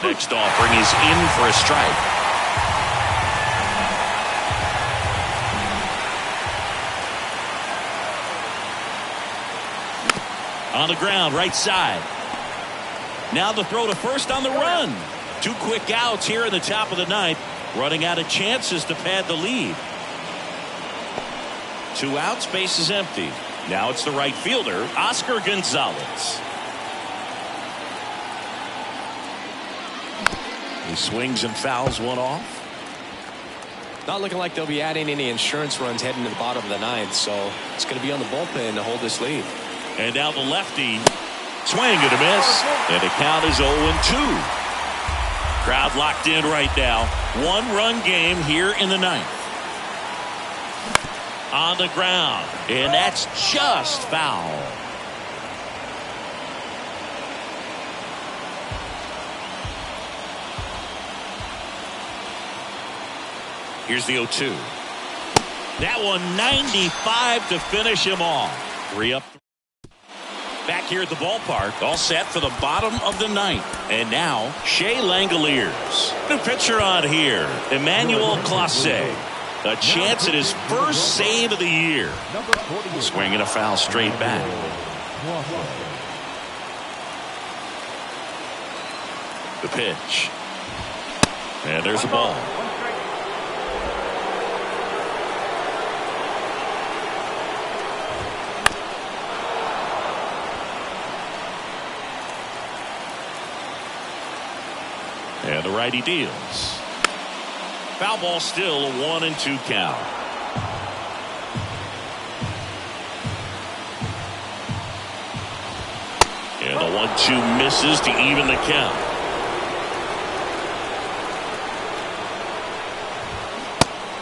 Next offering is in for a strike. On the ground, right side. Now the throw to first on the run. 2 quick outs here in the top of the 9th. Running out of chances to pad the lead. 2 outs, base is empty. Now it's the right fielder, Oscar Gonzalez. He swings and fouls one off. Not looking like they'll be adding any insurance runs heading to the bottom of the 9th, so it's going to be on the bullpen to hold this lead. And now the lefty. Swing and a miss. And the count is 0-2. Crowd locked in right now. 1-run game here in the 9th. On the ground. And that's just foul. Here's the 0-2. That one 95 to finish him off. 3 up. Back here at the ballpark, all set for the bottom of the 9th. And now, Shea Langoliers. New pitcher on here, Emmanuel Clase. A chance at his first save of the year. Swinging a foul straight back. The pitch. And there's a ball. And the righty deals. Foul ball, still a 1-2 count. And the 1-2 misses to even the count.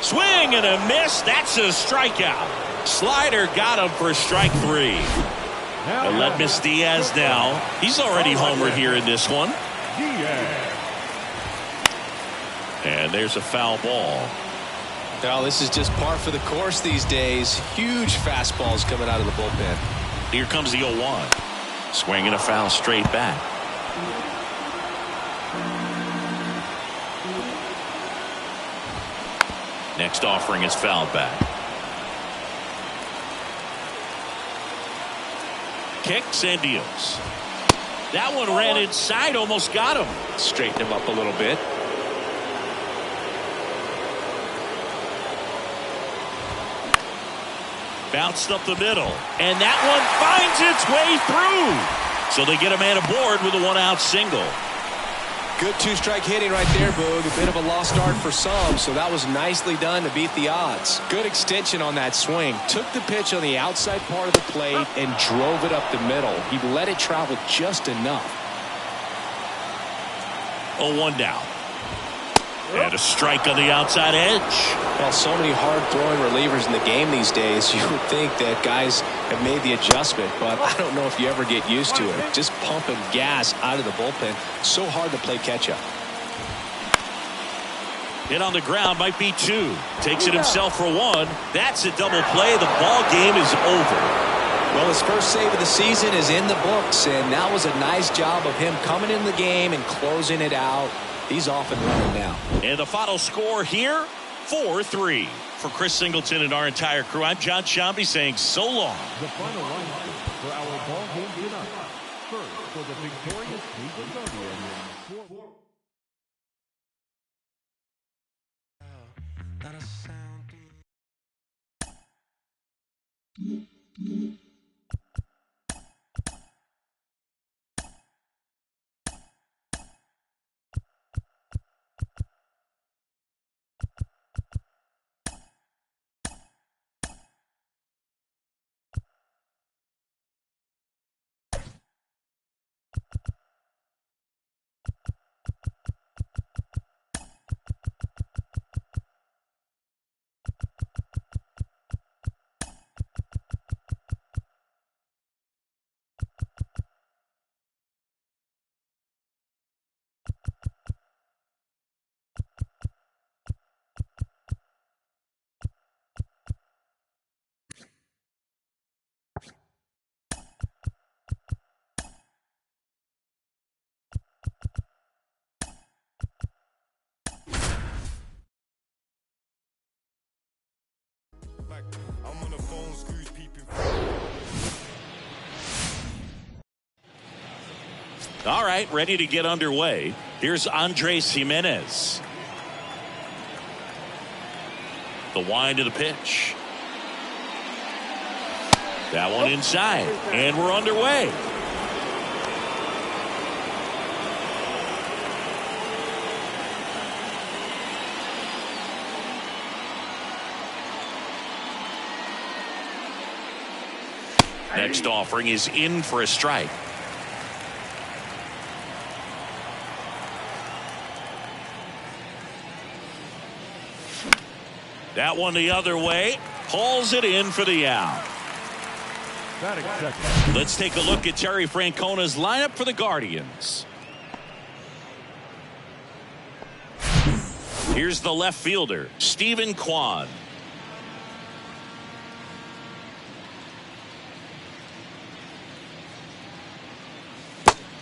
Swing and a miss. That's a strikeout. Slider got him for strike 3. Aledmys Diaz now. He's already homered here in this one. And there's a foul ball. Well, this is just par for the course these days. Huge fastballs coming out of the bullpen. Here comes the 0-1. Swinging a foul straight back. Next offering is fouled back. Kicks and deals. That one ran inside, almost got him. Straighten him up a little bit. Bounced up the middle, and that one finds its way through. So they get a man aboard with a 1-out single. Good 2-strike hitting right there, Boog. A bit of a lost start for some, so that was nicely done to beat the odds. Good extension on that swing. Took the pitch on the outside part of the plate and drove it up the middle. He let it travel just enough. 0-1 down. And a strike on the outside edge. Well, so many hard-throwing relievers in the game these days, you would think that guys have made the adjustment, but I don't know if you ever get used to it. Just pumping gas out of the bullpen. So hard to play catch-up. Hit on the ground, might be 2. Takes it himself for 1. That's a double play. The ball game is over. Well, his first save of the season is in the books, and that was a nice job of him coming in the game and closing it out. He's off and running now. And the final score here, 4-3. For Chris Singleton and our entire crew, I'm John Shambi saying so long. The final lineup for our ball game tonight. First, for the victorious Cleveland Guardians. I'm on the phone, screws peeping. All right, ready to get underway. Here's Andres Gimenez. The wind of the pitch. That one inside, and we're underway. Next offering is in for a strike. That one the other way. Hauls it in for the out. Let's take a look at Terry Francona's lineup for the Guardians. Here's the left fielder, Stephen Kwan.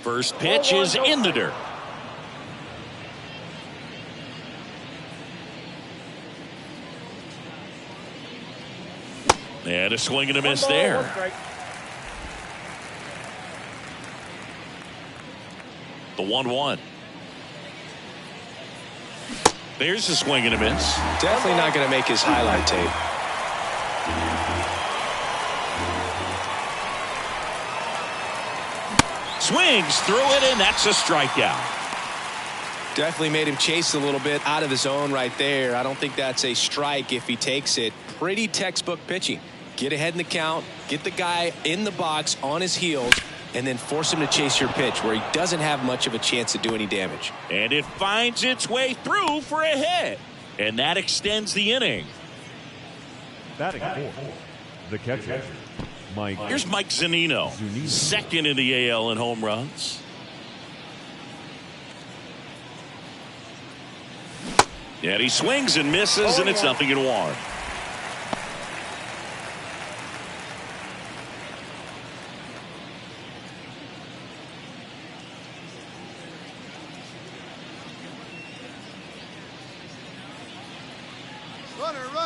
First pitch is in the dirt. And a swing and a miss there. The 1-1. There's a swing and a miss. Definitely not going to make his highlight tape. Swings through it, and that's a strikeout. Definitely made him chase a little bit out of his zone right there. I don't think that's a strike if he takes it. Pretty textbook pitching. Get ahead in the count, get the guy in the box on his heels, and then force him to chase your pitch where he doesn't have much of a chance to do any damage. And it finds its way through for a hit. And that extends the inning. Batting fourth, the catcher, Mike. Here's Mike Zunino, second in the AL in home runs. And he swings and misses, and it's 0-1.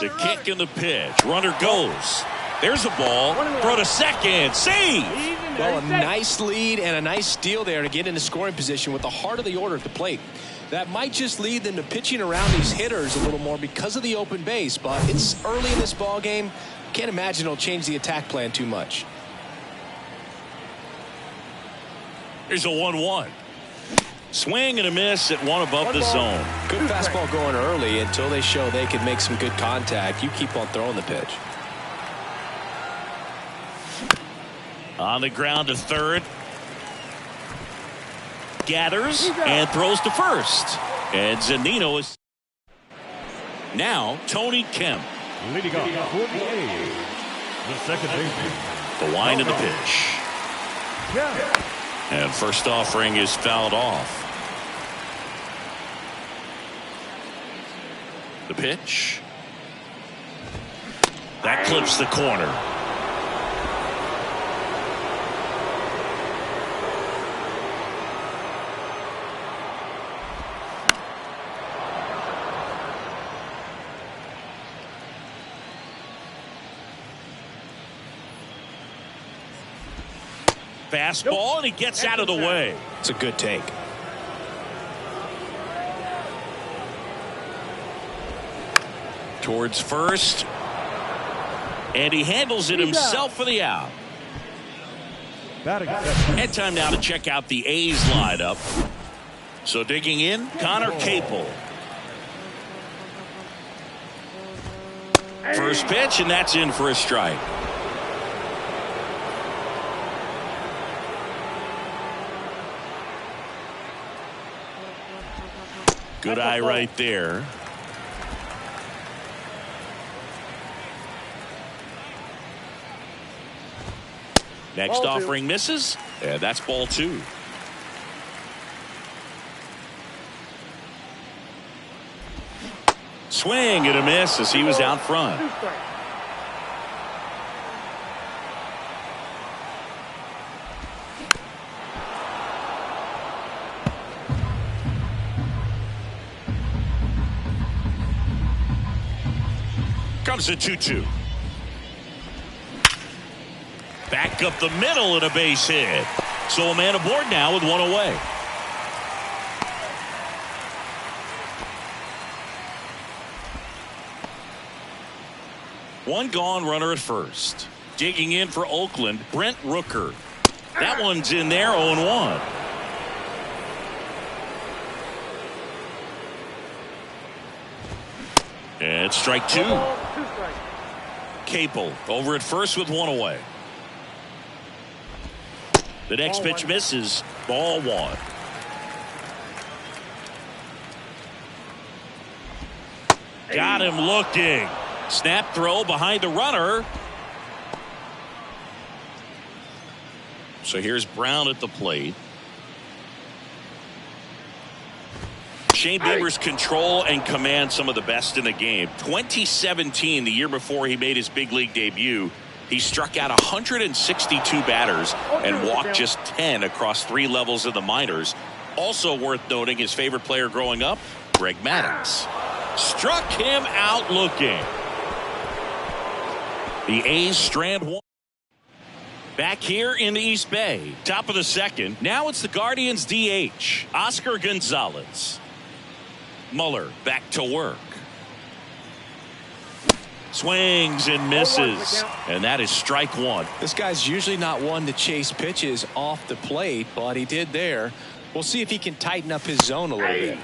The kick and the pitch. Runner goes. There's a ball. Throw to second. Save. Well, a nice lead and a nice steal there to get into scoring position with the heart of the order at the plate. That might just lead them to pitching around these hitters a little more because of the open base, but it's early in this ball game. Can't imagine it'll change the attack plan too much. Here's a 1-1. Swing and a miss at one above the zone. Good fastball going early until they show they can make some good contact. You keep on throwing the pitch. On the ground to third. Gathers and throws to first. And Zunino is now Tony Kemp. Leading off for the A's, the second baseman. The wind of the pitch. And first offering is fouled off. The pitch. That clips the corner. Fastball, and he gets out of the way. It's a good take. Towards first. And he handles it himself for the out. And time now to check out the A's lineup. So digging in, Connor Capel. First pitch, and that's in for a strike. Good eye right there. Next offering misses, and that's ball 2. Swing and a miss as he was out front. Comes the 2-2. Back up the middle and a base hit. So a man aboard now with one away. One gone, runner at first. Digging in for Oakland, Brent Rooker. That one's in there, 0-1. And strike 2. Capel over at first with one away. The next pitch misses. Ball 1. Got him looking. Snap throw behind the runner. So here's Brown at the plate. Shane Bieber's control and command some of the best in the game. 2017, the year before he made his big league debut, he struck out 162 batters and walked just 10 across 3 levels of the minors. Also worth noting, his favorite player growing up, Greg Maddux. Struck him out looking. The A's strand 1. Back here in the East Bay, top of the second. Now it's the Guardians DH, Oscar Gonzalez. Muller back to work. Swings and misses. And that is strike 1. This guy's usually not one to chase pitches off the plate, but he did there. We'll see if he can tighten up his zone a little bit.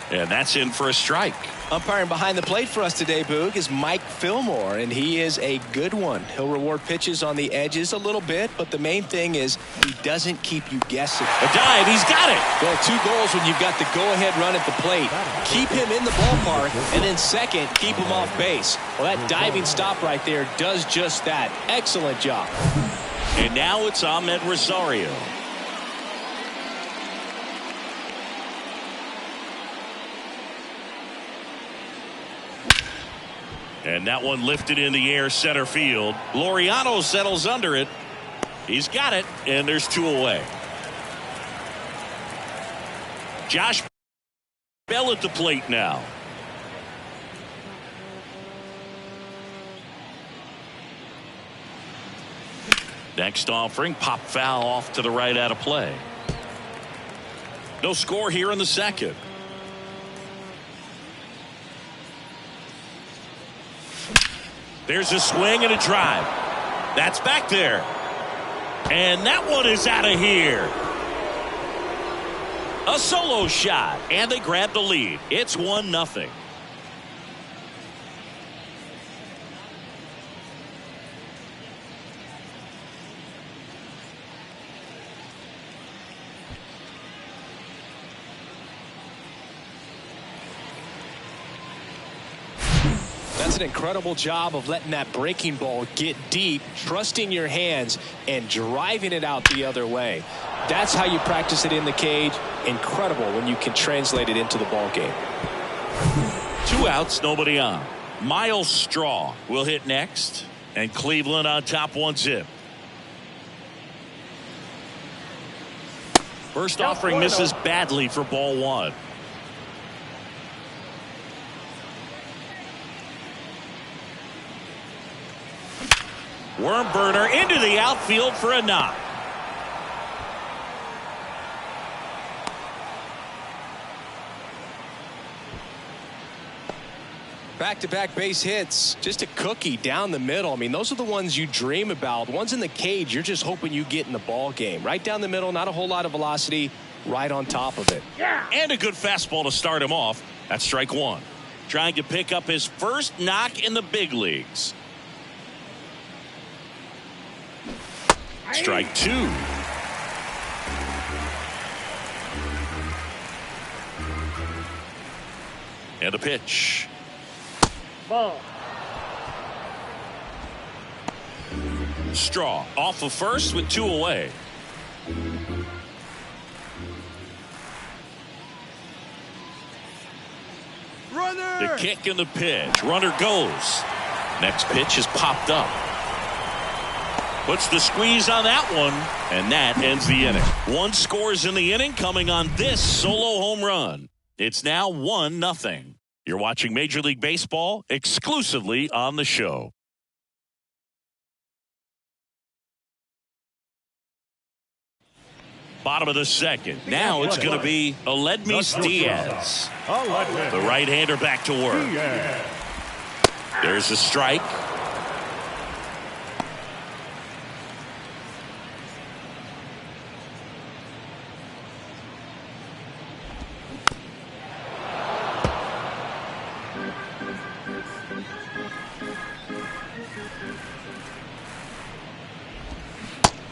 And that's in for a strike. Umpiring behind the plate for us today, Boog, is Mike Fillmore, and he is a good one. He'll reward pitches on the edges a little bit, but the main thing is he doesn't keep you guessing. A dive, he's got it. Well, 2 goals when you've got the go-ahead run at the plate. Keep him in the ballpark, and then second, keep him off base. Well, that diving stop right there does just that. Excellent job. And now it's Ahmed Rosario. And that one lifted in the air center field. Laureano settles under it. He's got it, and there's 2 away. Josh Bell at the plate now. Next offering, pop foul off to the right out of play. No score here in the second. There's a swing and a drive. That's back there. And that one is out of here. A solo shot, and they grab the lead. It's 1-0. That's an incredible job of letting that breaking ball get deep, trusting your hands, and driving it out the other way. That's how you practice it in the cage. Incredible when you can translate it into the ball game. 2 outs, nobody on. Miles Straw will hit next, and Cleveland on top 1-0. First offering misses badly for ball 1. Worm burner into the outfield for a knock. Back-to-back base hits, just a cookie down the middle. I mean, those are the ones you dream about. Ones in the cage, you're just hoping you get in the ball game. Right down the middle, not a whole lot of velocity, right on top of it. Yeah. And a good fastball to start him off. That's strike 1. Trying to pick up his first knock in the big leagues. Strike 2. And a pitch. Ball. Straw off of first with 2 away. Runner! The kick and the pitch. Runner goes. Next pitch is popped up. Puts the squeeze on that one, and that ends the inning. 1 scores in the inning coming on this solo home run. It's now 1-0. You're watching Major League Baseball exclusively on the show. Bottom of the second. Now it's going to be Aledmys Diaz. The right-hander back to work. There's a strike.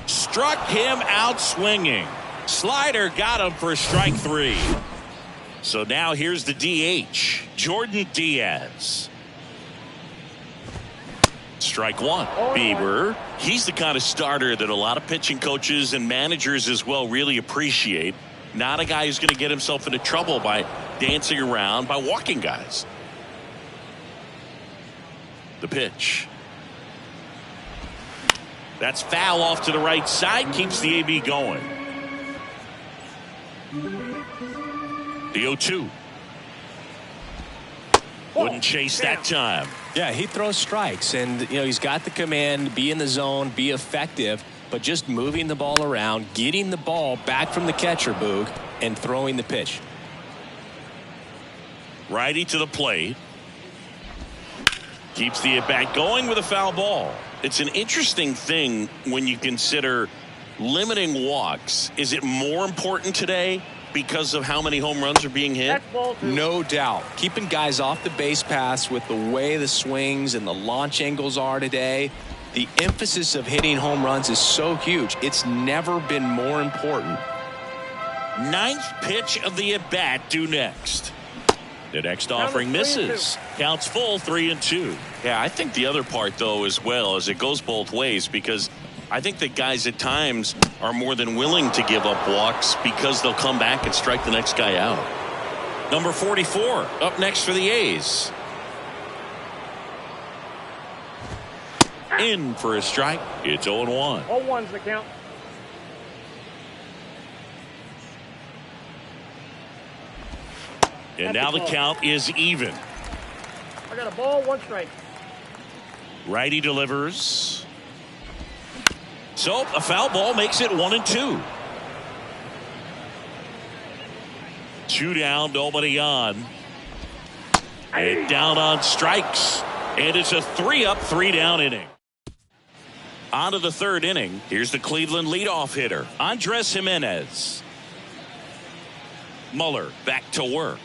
Struck him out swinging. Slider got him for strike 3. So now here's the DH, Jordan Diaz. Strike 1. Bieber. He's the kind of starter that a lot of pitching coaches and managers as well really appreciate. Not a guy who's going to get himself into trouble by dancing around, by walking guys. The pitch. That's foul off to the right side. Keeps the AB going. The 0-2. Wouldn't chase that time. Yeah, he throws strikes, and he's got the command, be in the zone, be effective, but just moving the ball around, getting the ball back from the catcher, Boog, and throwing the pitch. Righty to the plate. Keeps the at-bat going with a foul ball. It's an interesting thing when you consider limiting walks. Is it more important today because of how many home runs are being hit? No doubt. Keeping guys off the base paths with the way the swings and the launch angles are today, the emphasis of hitting home runs is so huge. It's never been more important. 9th pitch of the at-bat due next. The next offering misses. Counts full, 3-2. Yeah, I think the other part, though, as well, is it goes both ways, because I think that guys at times are more than willing to give up walks because they'll come back and strike the next guy out. Number 44 up next for the A's. In for a strike. It's 0-1. 0-1's the count. And now the count is even. I got a ball, 1 strike. Righty delivers. So a foul ball makes it 1-2. 2 down, nobody on. And down on strikes. And it's a 3-up, 3-down inning. On to the 3rd inning. Here's the Cleveland leadoff hitter, Andres Gimenez. Muller back to work.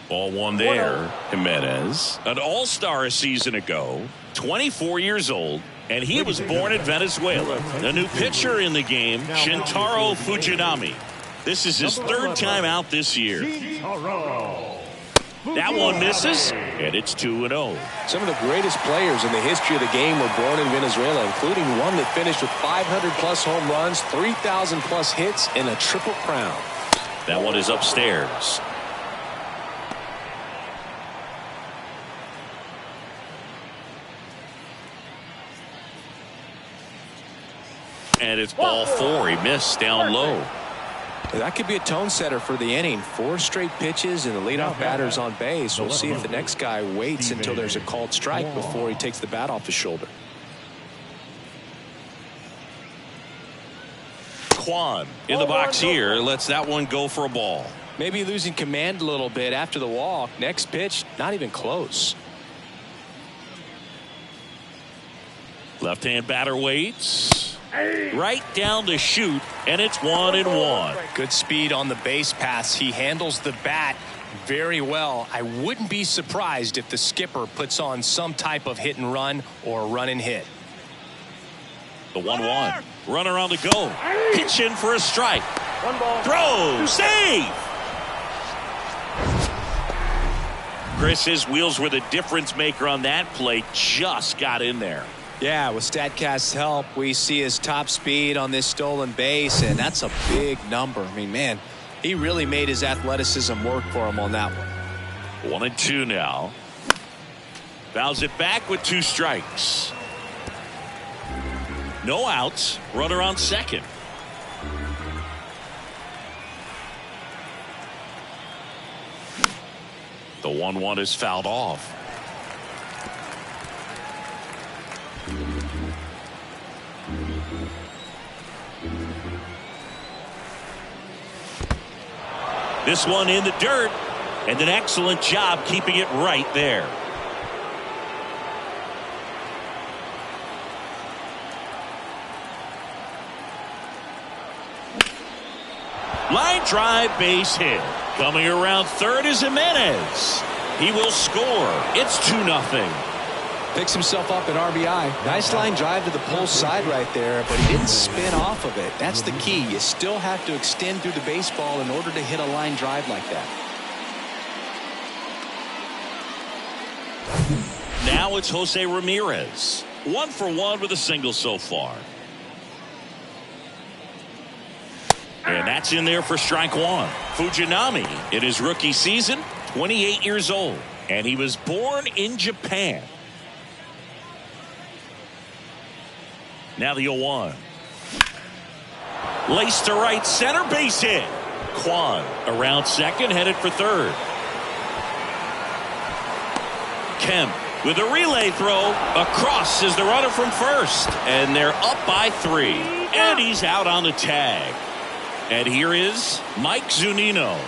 Ball 1 there. Gimenez, an all-star a season ago, 24 years old, and he was born in Venezuela. The new pitcher in the game, Shintaro Fujinami. This is his 3rd time out this year. That one misses, and it's 2-0. Some of the greatest players in the history of the game were born in Venezuela, including one that finished with 500-plus home runs, 3,000-plus hits, and a triple crown. That one is upstairs. And it's ball 4. He missed down low. That could be a tone setter for the inning. 4 straight pitches and the leadoff batter's on base. We'll see if the next guy waits until there's a called strike before he takes the bat off his shoulder. Kwan in the box here lets that one go for a ball. Maybe losing command a little bit after the walk. Next pitch, not even close. Left-hand batter waits. Right down the chute, and it's 1-1. Good speed on the base paths. He handles the bat very well. I wouldn't be surprised if the skipper puts on some type of hit and run or run and hit. The 1-1. Runner on the go. Pitch in for a strike. 1 ball. Throw. Save. Chris, his wheels were the difference maker on that play. Just got in there. Yeah, with StatCast's help, we see his top speed on this stolen base, and that's a big number. I mean, man, he really made his athleticism work for him on that one. 1-2 now. Fouls it back with 2 strikes. No outs. Runner on second. The 1-1 is fouled off. This one in the dirt, and an excellent job keeping it right there. Line drive, base hit. Coming around third is Jimenez. He will score. It's 2-0. Picks himself up at RBI. Nice line drive to the pull side right there, but he didn't spin off of it. That's the key. You still have to extend through the baseball in order to hit a line drive like that. Now it's Jose Ramirez. 1 for 1 with a single so far. And that's in there for strike 1. Fujinami in his rookie season, 28 years old. And he was born in Japan. Now the 0-1. Laced to right center, base hit. Kwan around second, headed for third. Kemp with a relay throw. Across is the runner from first. And they're up by 3. And he's out on the tag. And here is Mike Zunino.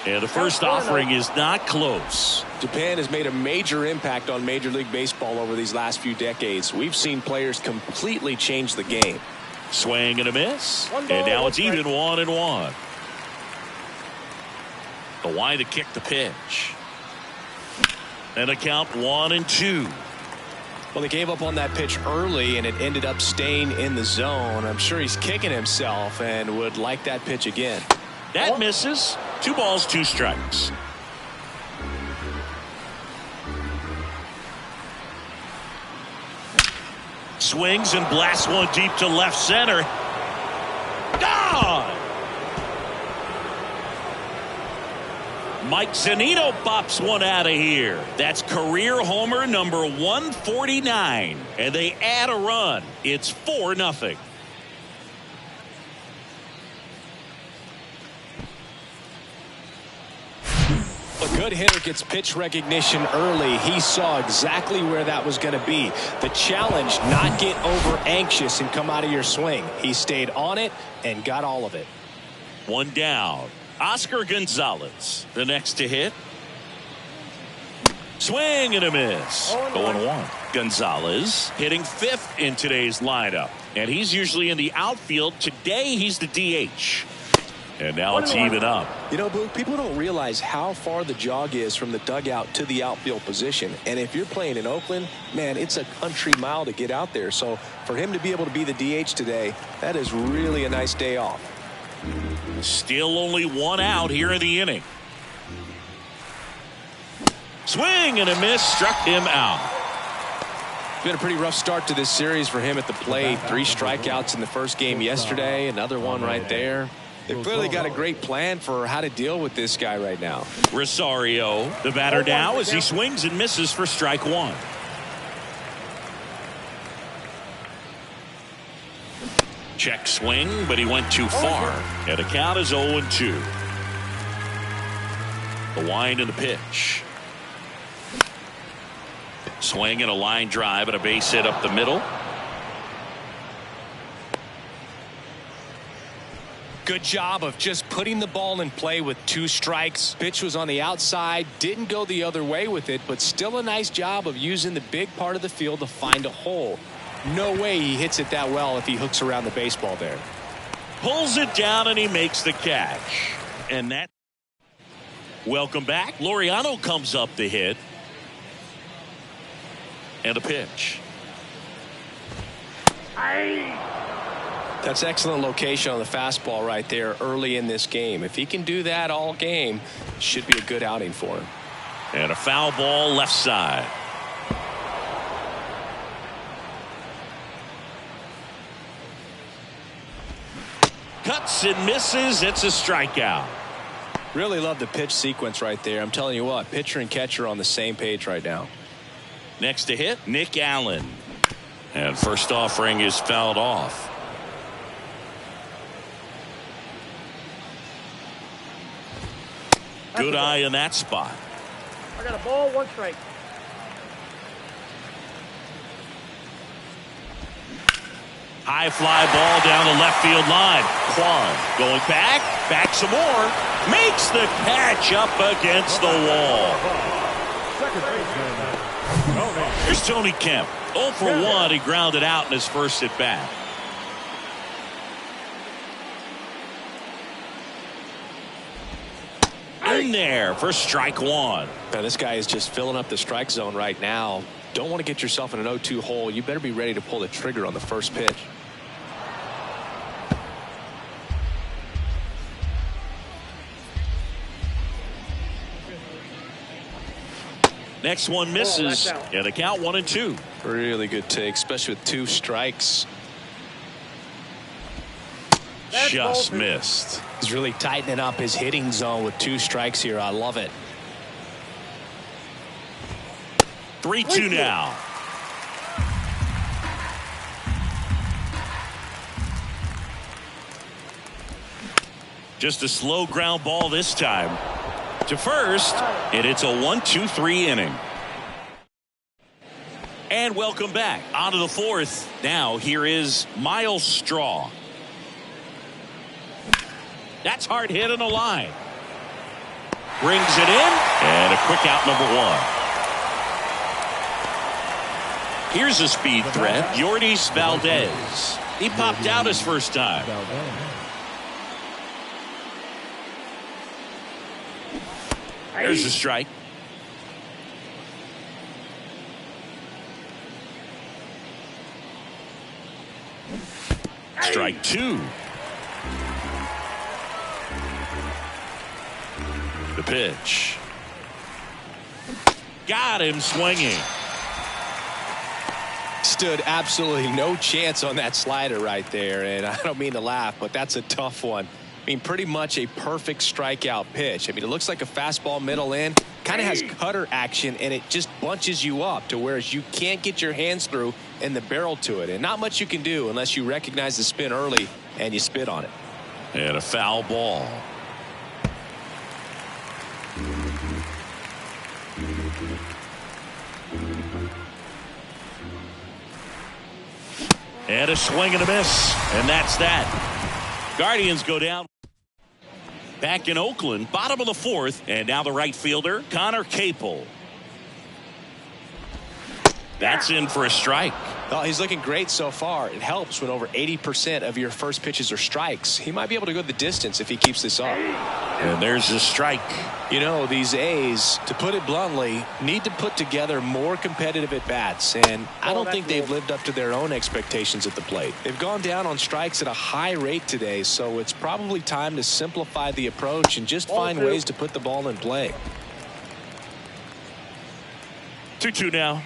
And the first offering is not close. Japan has made a major impact on Major League Baseball over these last few decades. We've seen players completely change the game. Swing and a miss. And now it's even 1-1. The wide to kick the pitch. And a count 1-2. Well, they gave up on that pitch early, and it ended up staying in the zone. I'm sure he's kicking himself and would like that pitch again. That misses. 2 balls, 2 strikes. Swings and blasts one deep to left center. Gone! Mike Zunino bops one out of here. That's career homer number 149. And they add a run. It's 4-0. A good hitter gets pitch recognition early. He saw exactly where that was going to be. The challenge, not get over anxious and come out of your swing. He stayed on it and got all of it. 1 down. Oscar Gonzalez, the next to hit. Swing and a miss. 0-1. Gonzalez hitting 5th in today's lineup. And he's usually in the outfield. Today he's the DH. And now it's even up. You know, Blue, people don't realize how far the jog is from the dugout to the outfield position. And if you're playing in Oakland, man, it's a country mile to get out there. So for him to be able to be the DH today, that is really a nice day off. Still only 1 out here in the inning. Swing and a miss, struck him out. It's been a pretty rough start to this series for him at the plate. 3 strikeouts in the first game yesterday, another one right there. They've clearly got a great plan for how to deal with this guy right now. Rosario, the batter now, as he swings and misses for strike 1. Check swing, but he went too far. And the count is 0-2. The wind and the pitch. Swing and a line drive and a base hit up the middle. Good job of just putting the ball in play with 2 strikes. Pitch was on the outside, didn't go the other way with it, but still a nice job of using the big part of the field to find a hole. No way he hits it that well if he hooks around the baseball there. Pulls it down and he makes the catch. And that. Welcome back. Laureano comes up to hit. And a pitch. That's excellent location on the fastball right there early in this game. If he can do that all game, should be a good outing for him. And a foul ball left side. Cuts and misses. It's a strikeout. Really love the pitch sequence right there. I'm telling you what, pitcher and catcher on the same page right now. Next to hit, Nick Allen. And first offering is fouled off. Good eye in that spot. I got a ball, 1 strike. High fly ball down the left field line. Kwan going back some more. Makes the catch up against the wall. Second baseman, Here's Tony Kemp. 0 for 1. He grounded out in his first at bat. In there for strike 1. Now this guy is just filling up the strike zone right now. Don't want to get yourself in an 0-2 hole. You better be ready to pull the trigger on the first pitch. Next one misses. And the count 1-2. Really good take, especially with 2 strikes. Just missed. He's really tightening up his hitting zone with 2 strikes here. I love it. 3-2 now. Just a slow ground ball this time to first, and it's a 1-2-3 inning. And welcome back. On to the 4th. Now here is Miles Straw. That's hard hit in the line. Brings it in, and a quick out number 1. Here's a speed threat, Yordis Valdez. He popped out his first time. There's a strike. Strike 2. The pitch. Got him swinging. Stood absolutely no chance on that slider right there, and I don't mean to laugh, but that's a tough one. I mean, pretty much a perfect strikeout pitch. I mean, it looks like a fastball middle in, kind of has cutter action, and it just bunches you up to whereas you can't get your hands through and the barrel to it, and not much you can do unless you recognize the spin early and you spit on it. And a foul ball. And a swing and a miss. And that's that. Guardians go down. Back in Oakland, bottom of the 4th. And now the right fielder, Connor Capel. That's in for a strike. Well, he's looking great so far. It helps when over 80% of your first pitches are strikes. He might be able to go the distance if he keeps this up. And there's a strike. You know, these A's, to put it bluntly, need to put together more competitive at-bats, and I don't think they've lived up to their own expectations at the plate. They've gone down on strikes at a high rate today, so it's probably time to simplify the approach and just find ways to put the ball in play. 2-2 now.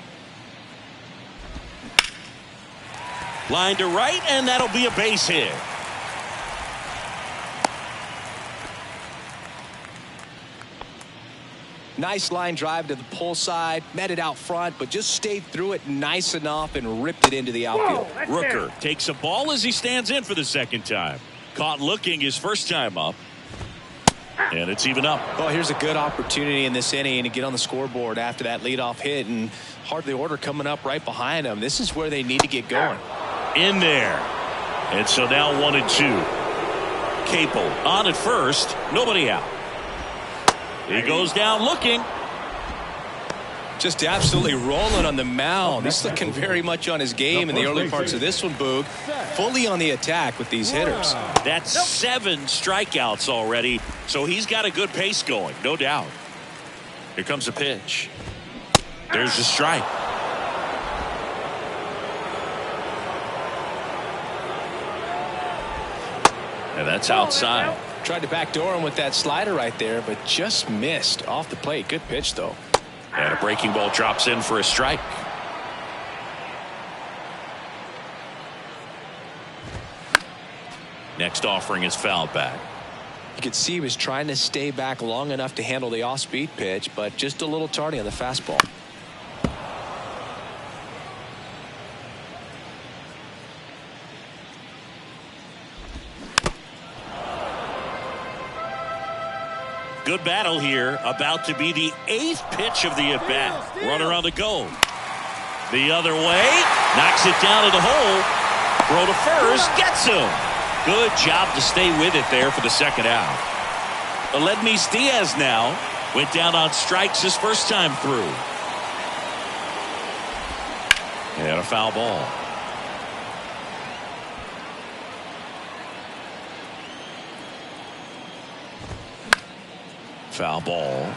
Line to right, and that'll be a base hit. Nice line drive to the pull side, met it out front, but just stayed through it nice enough and ripped it into the outfield. Rooker takes a ball as he stands in for the second time. Caught looking his first time up. And it's even up. Well, here's a good opportunity in this inning to get on the scoreboard after that leadoff hit, and hardly order coming up right behind them. This is where they need to get going. In there. And so now 1-2. Capel on at first. Nobody out. He goes down looking. Just absolutely rolling on the mound. He's looking very much on his game in the early parts of this one, Boog. Fully on the attack with these hitters. That's 7 strikeouts already, so he's got a good pace going, no doubt. Here comes a pitch. There's a strike. And that's outside. Tried to backdoor him with that slider right there, but just missed off the plate. Good pitch, though. And a breaking ball drops in for a strike. Next offering is fouled back. You could see he was trying to stay back long enough to handle the off-speed pitch, but just a little tardy on the fastball. Good battle here. About to be the 8th pitch of the at-bat. Runner on the go. The other way. Knocks it down to the hole. Throw to first. Gets him. Good job to stay with it there for the second out. Aledmys Diaz now went down on strikes his first time through. And a foul ball. Foul ball.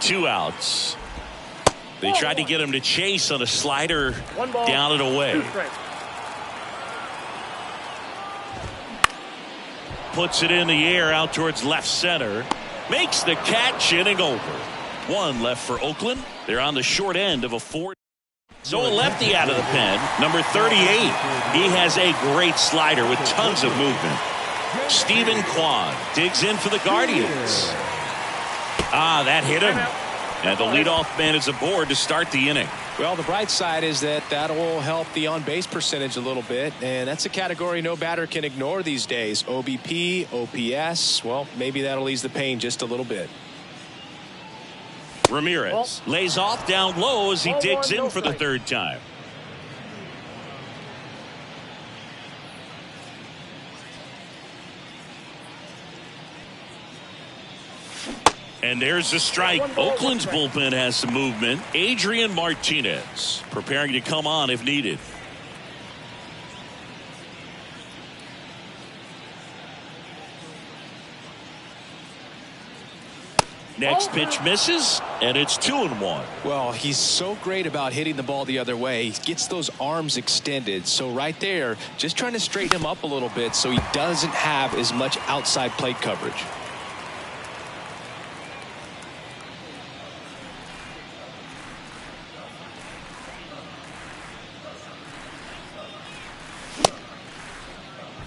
Two outs. They tried to get him to chase on a slider down and away. Puts it in the air out towards left center. Makes the catch, inning over. 1 left for Oakland. They're on the short end of a 4. So a lefty out of the pen, number 38. He has a great slider with tons of movement. Stephen Kwan digs in for the Guardians. That hit him. And the leadoff man is aboard to start the inning. Well, the bright side is that will help the on-base percentage a little bit, and that's a category no batter can ignore these days. OBP, OPS, well, maybe that'll ease the pain just a little bit. Ramirez lays off down low as he digs in for the third time. And there's a strike. Oakland's bullpen has some movement. Adrian Martinez preparing to come on if needed. Next pitch misses, and it's 2-1. Well, he's so great about hitting the ball the other way. He gets those arms extended. So right there, just trying to straighten him up a little bit so he doesn't have as much outside plate coverage.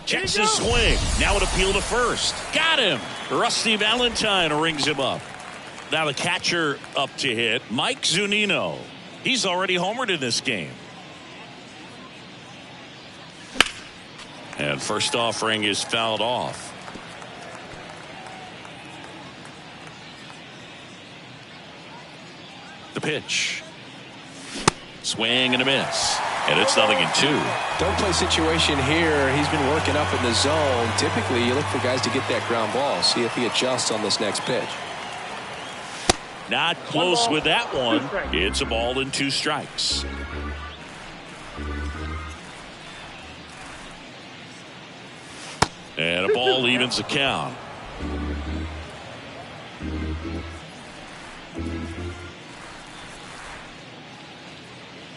Checks his swing. Now an appeal to first. Got him. Rusty Valentine rings him up. Now the catcher up to hit. Mike Zunino. He's already homered in this game. And first offering is fouled off. The pitch. Swing and a miss. And it's 0-2. Don't play situation here. He's been working up in the zone. Typically, you look for guys to get that ground ball. See if he adjusts on this next pitch. Not close with that one. It's a ball and 2 strikes. And a ball evens the count.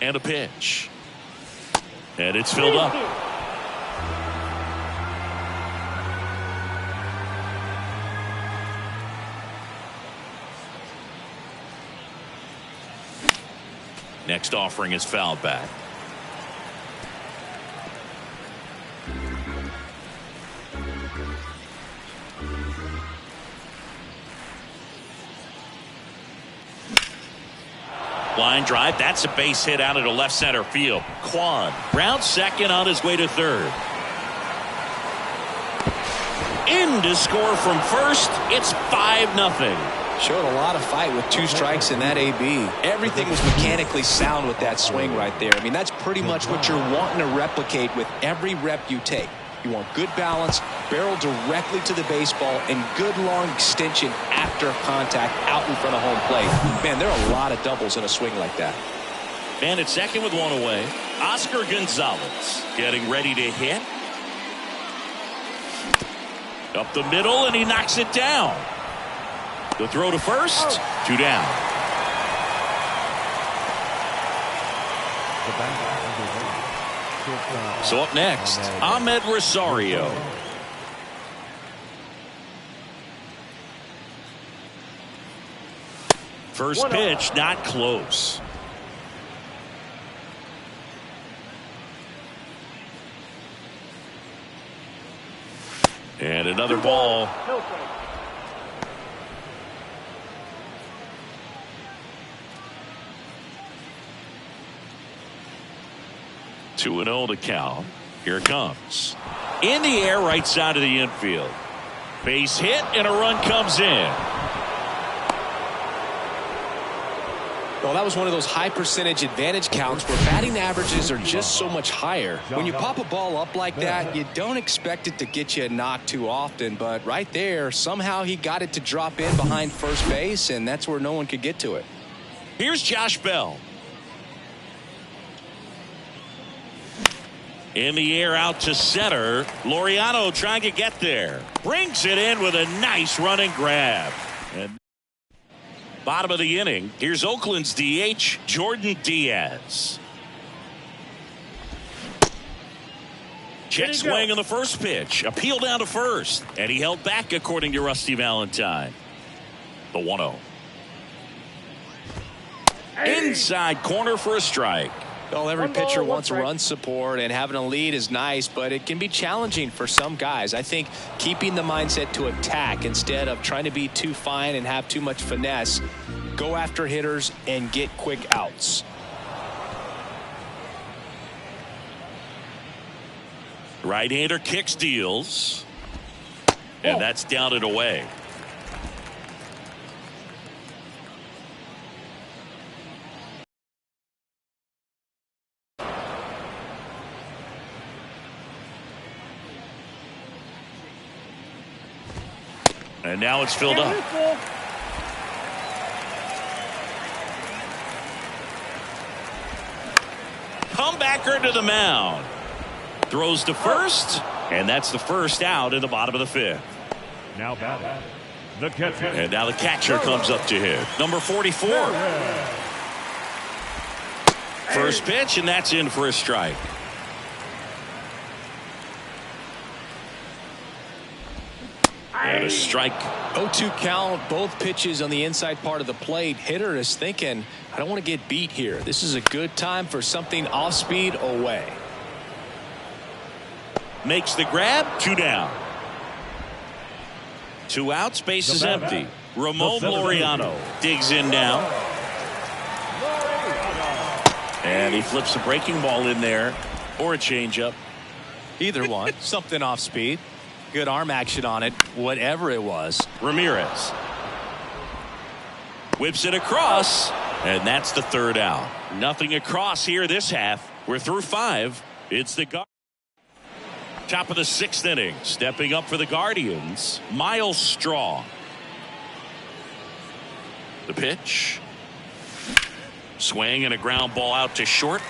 And a pitch. And it's filled up. Next offering is fouled back. Line drive. That's a base hit out into left center field. Kwan round second on his way to third. In to score from first. It's 5-0. Showed a lot of fight with 2 strikes in that AB. Everything was mechanically sound with that swing right there. I mean, that's pretty much what you're wanting to replicate with every rep you take. You want good balance, barrel directly to the baseball, and good long extension after contact out in front of home plate. Man, there are a lot of doubles in a swing like that. Man at second with 1 away. Oscar Gonzalez getting ready to hit. Up the middle, and he knocks it down. The throw to first. 2 down. So up next, Ahmed Rosario. First pitch, not close. And another ball. 2-0 to count. Here it comes. In the air, right side of the infield. Base hit, and a run comes in. Well, that was one of those high percentage advantage counts where batting averages are just so much higher. When you pop a ball up like that, you don't expect it to get you a knock too often. But right there, somehow he got it to drop in behind first base, and that's where no one could get to it. Here's Josh Bell. In the air out to center. Laureano trying to get there. Brings it in with a nice running grab. And bottom of the inning. Here's Oakland's DH, Jordan Diaz. Check swing on the first pitch. Appeal down to first. And he held back according to Rusty Valentine. The 1-0. Inside corner for a strike. Well, every pitcher wants run support, and having a lead is nice, but it can be challenging for some guys. I think keeping the mindset to attack instead of trying to be too fine and have too much finesse, go after hitters and get quick outs. Right-hander kicks, deals, and that's down and away. And now it's filled up. Comebacker to the mound. Throws to first, and that's the first out in the bottom of the 5th. Now batting, the catcher. And now the catcher comes up to hit. Number 44. First pitch, and that's in for a strike. And a strike. 0-2 count, both pitches on the inside part of the plate. Hitter is thinking, I don't want to get beat here. This is a good time for something off speed away. Makes the grab. 2 down. 2 outs. Base is empty. Ramon Laureano digs in now. And he flips a breaking ball in there or a changeup. Either one. Something off speed. Good arm action on it, whatever it was. Ramirez whips it across, and that's the 3rd out. Nothing across here this half. We're through 5. It's the top of the 6th inning. Stepping up for the Guardians, Miles Straw. The pitch. Swing and a ground ball out to short.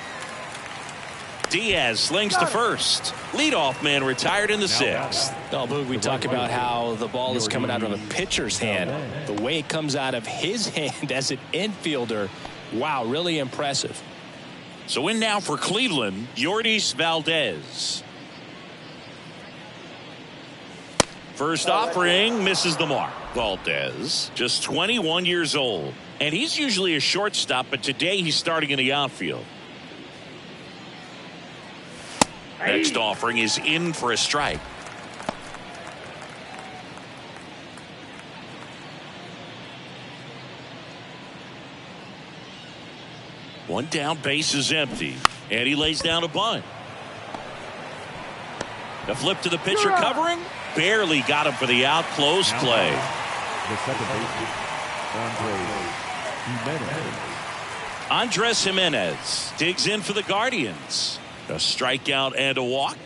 Diaz slings to first. Leadoff man retired in the 6th. Oh, Boog, we talk about how the ball is coming out of a pitcher's hand. The way it comes out of his hand as an infielder, wow, really impressive. So in now for Cleveland, Yordys Valdez. First offering misses the mark. Valdez, just 21 years old. And he's usually a shortstop, but today he's starting in the outfield. Next offering is in for a strike. One down, base is empty, and he lays down a bunt. The flip to the pitcher covering. Barely got him for the out. Close play. The second baseman, Andres Jimenez digs in for the Guardians. A strikeout and a walk.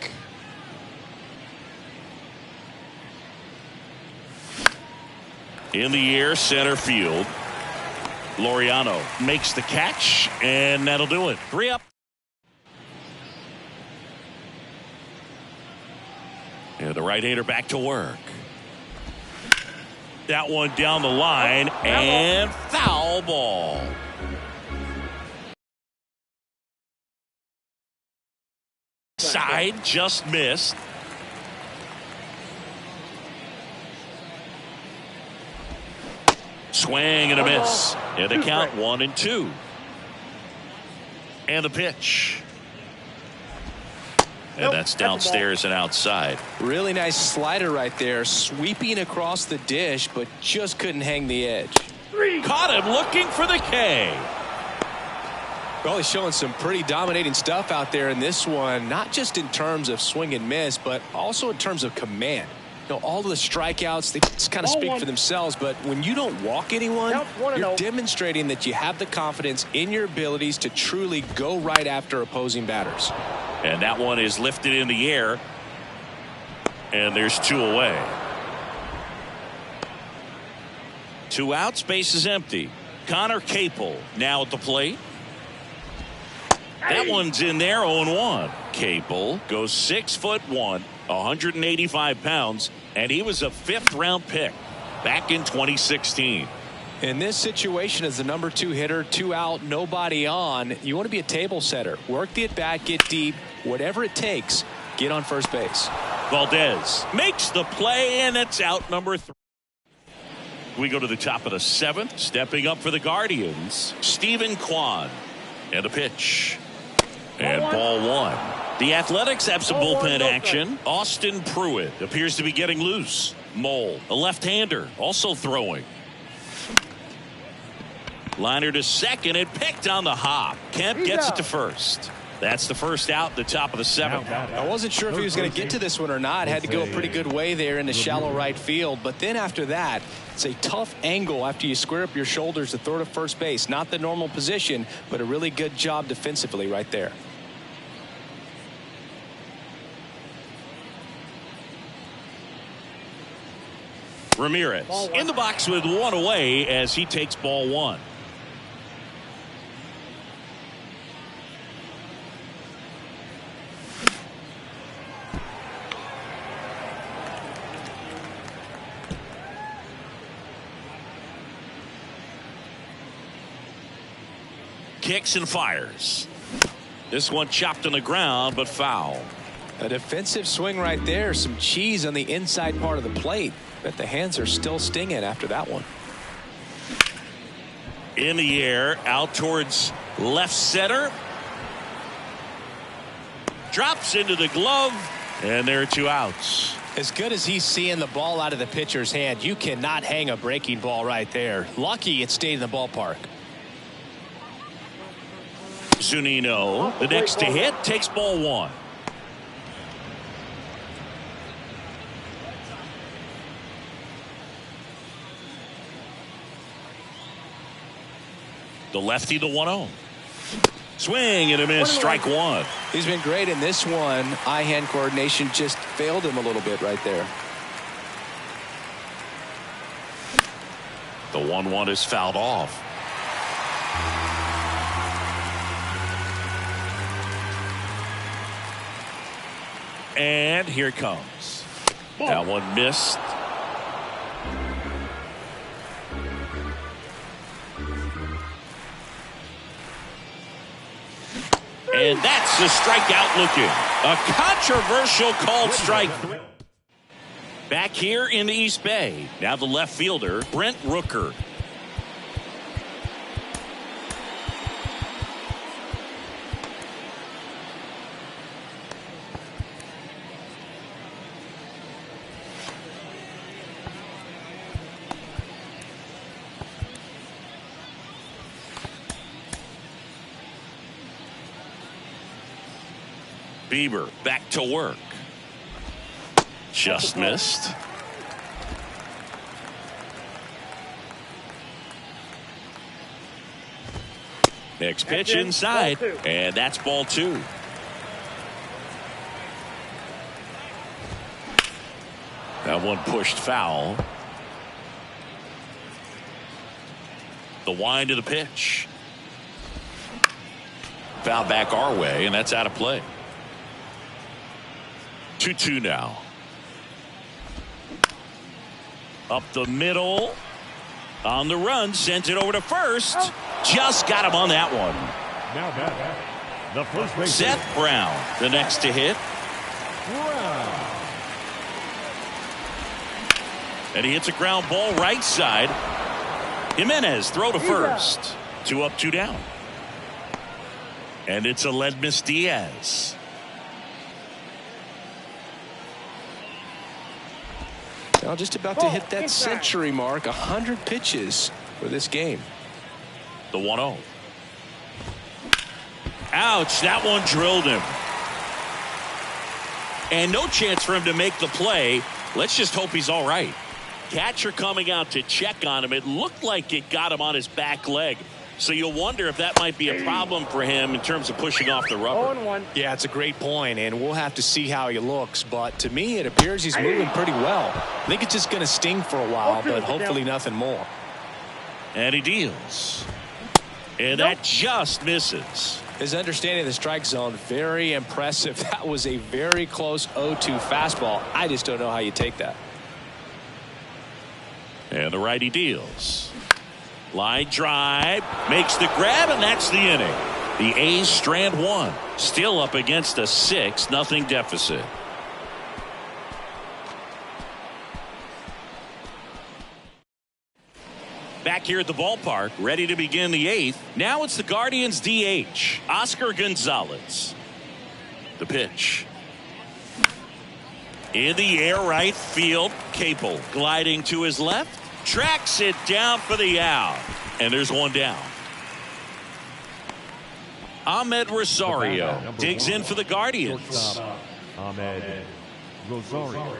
In the air, center field. Laureano makes the catch, and that'll do it. 3 up. And the right-hander back to work. That one down the line, and foul ball. Side just missed. Swing and a miss. And the count 1-2. And the pitch. And that's downstairs and outside. Really nice slider right there, sweeping across the dish, but just couldn't hang the edge. Caught him looking for the K. Well, he's showing some pretty dominating stuff out there in this one, not just in terms of swing and miss, but also in terms of command. You know, all of the strikeouts, they just kind of speak for themselves, but when you don't walk anyone, you're demonstrating that you have the confidence in your abilities to truly go right after opposing batters. And that one is lifted in the air, and there's 2 away. 2 outs, base is empty. Connor Capel now at the plate. That one's in there, 0-1. Capel goes 6'1", 185 pounds, and he was a 5th-round pick back in 2016. In this situation, as the number 2 hitter, 2 out, nobody on, you want to be a table setter. Work the at-bat, get deep, whatever it takes, get on first base. Valdez makes the play, and it's out number 3. We go to the top of the 7th. Stepping up for the Guardians, Stephen Kwan. And a pitch. And ball 1. The Athletics have some bullpen action. Austin Pruitt appears to be getting loose. Mole, a left-hander, also throwing. Liner to second and picked on the hop. Kemp gets it to first. That's the first out at the top of the 7th. I wasn't sure if he was going to get to this one or not. Had to go a pretty good way there in the shallow right field. But then after that, it's a tough angle after you square up your shoulders to throw to first base. Not the normal position, but a really good job defensively right there. Ramirez in the box with 1 away as he takes ball 1. Kicks and fires. This one chopped on the ground, but foul. A defensive swing right there. Some cheese on the inside part of the plate. But the hands are still stinging after that one. In the air, out towards left center. Drops into the glove, and there are 2 outs. As good as he's seeing the ball out of the pitcher's hand, you cannot hang a breaking ball right there. Lucky it stayed in the ballpark. Zunino, the next to hit, takes ball 1. The lefty, the 1-0. Swing and a miss, strike 1. He's been great in this one. Eye-hand coordination just failed him a little bit right there. The 1-1 is fouled off. And here it comes. That one missed. And that's the strikeout looking. A controversial called strike. Back here in the East Bay. Now the left fielder, Brent Rooker. Bieber back to work. Just missed. Next pitch inside, and that's ball 2. That one pushed foul. The wind of the pitch. Foul back our way, and that's out of play. 2-2 now. Up the middle. On the run, sends it over to first. Just got him on that one. Now back, the first base. Seth Brown, the next to hit. Brown. And he hits a ground ball right side. Jimenez throw to first. 2 up, 2 down. And it's Aledmys Diaz. Now just about to hit that century mark. 100 pitches for this game. The 1-0. Ouch, that one drilled him. And no chance for him to make the play. Let's just hope he's all right. Catcher coming out to check on him. It looked like it got him on his back leg. So you'll wonder if that might be a problem for him in terms of pushing off the rubber. Yeah, it's a great point, and we'll have to see how he looks. But to me, it appears he's moving pretty well. I think it's just going to sting for a while, but hopefully nothing more. And he deals. And that just misses. His understanding of the strike zone, very impressive. That was a very close 0-2 fastball. I just don't know how you take that. And the righty deals. Line drive, makes the grab, and that's the inning. The A's strand 1, still up against a 6-0 deficit. Back here at the ballpark, ready to begin the 8th. Now it's the Guardians DH, Oscar Gonzalez. The pitch. In the air, right field. Capel gliding to his left. Tracks it down for the out. And there's one down. Ahmed Rosario digs in for the Guardians. Ahmed Rosario.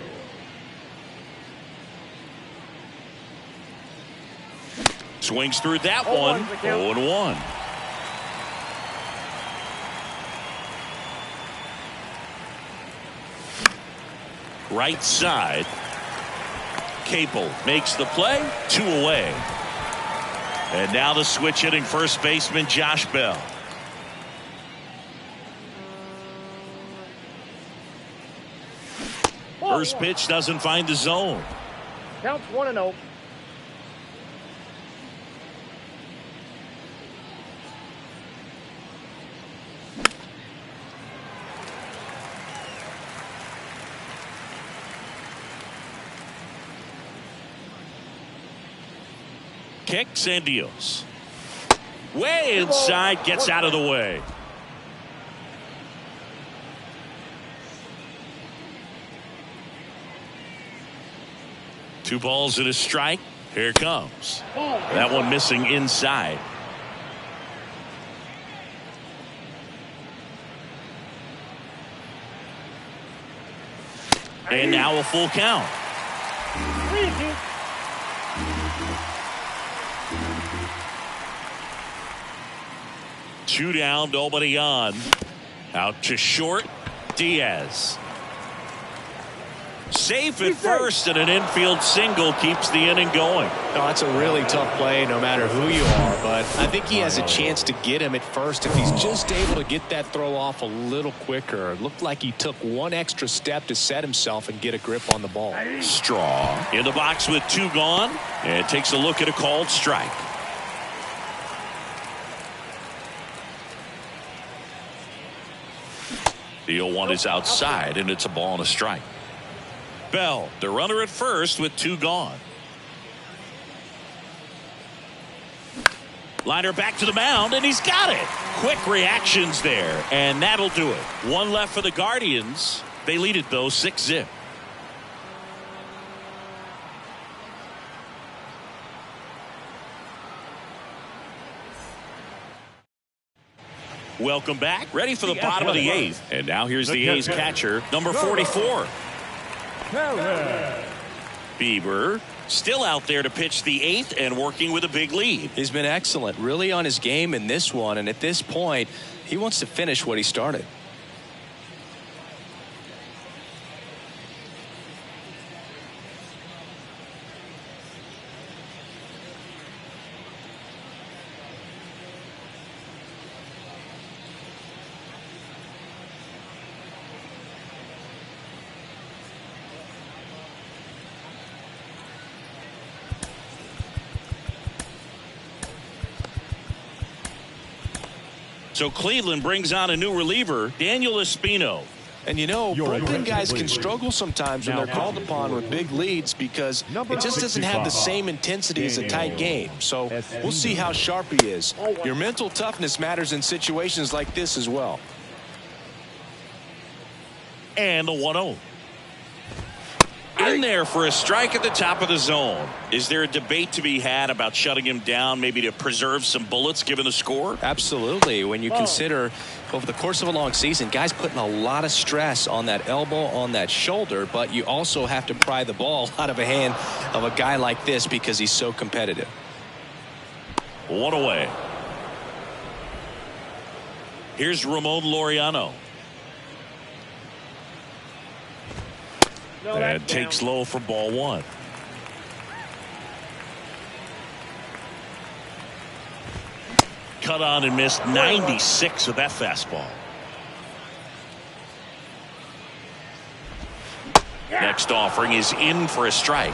Swings through that one. 0-1. Right side. Capel makes the play. 2 away. And now the switch hitting first baseman Josh Bell. First pitch doesn't find the zone. Counts 1-0. Kicks and deals. Way inside, gets out of the way. Two balls and a strike. Here it comes. That one missing inside. And now a full count. Two down, nobody on. Out to short, Diaz. Safe at first, and an infield single keeps the inning going. No, that's a really tough play no matter who you are, but I think he has a chance to get him at first if he's just able to get that throw off a little quicker. It looked like he took one extra step to set himself and get a grip on the ball. Straw in the box with 2 gone, and takes a look at a called strike. The 0-1 is outside, and it's a ball and a strike. Bell, the runner at first with 2 gone. Liner back to the mound, and he's got it. Quick reactions there, and that'll do it. 1 left for the Guardians. They lead it, though, 6-0. Welcome back. Ready for the bottom of the 8th. And now here's the A's catcher, number 44. Bieber still out there to pitch the 8th and working with a big lead. He's been excellent, really on his game in this one. And at this point, he wants to finish what he started. So Cleveland brings on a new reliever, Daniel Espino. And you know, bullpen guys can struggle sometimes when they're called upon with big leads because it just doesn't have the same intensity as a tight game. So we'll see how sharp he is. Your mental toughness matters in situations like this as well. And the 1-0. In there for a strike at the top of the zone. Is there a debate to be had about shutting him down, maybe to preserve some bullets given the score? Absolutely. When you consider over the course of a long season, guys putting a lot of stress on that elbow, on that shoulder, but you also have to pry the ball out of a hand of a guy like this because he's so competitive. 1 away. Here's Ramon Laureano. And takes low for ball 1. Cut on and missed 96 with that fastball. Next offering is in for a strike.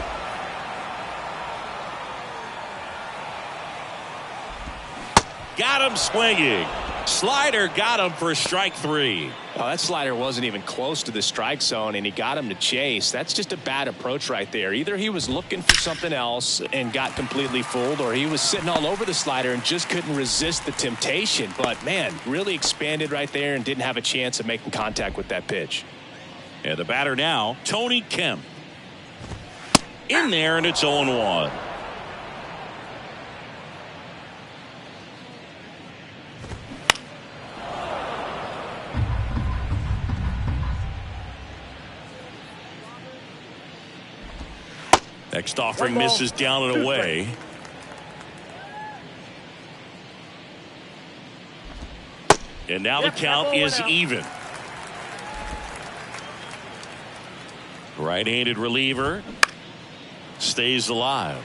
Got him swinging. Slider got him for strike 3. Oh, that slider wasn't even close to the strike zone, and he got him to chase. That's just a bad approach right there. Either he was looking for something else and got completely fooled, or he was sitting all over the slider and just couldn't resist the temptation. But, man, really expanded right there and didn't have a chance of making contact with that pitch. And the batter now, Tony Kemp. In there, and it's 0-1. Next offering misses down and away. And now the count is even. Right-handed reliever stays alive.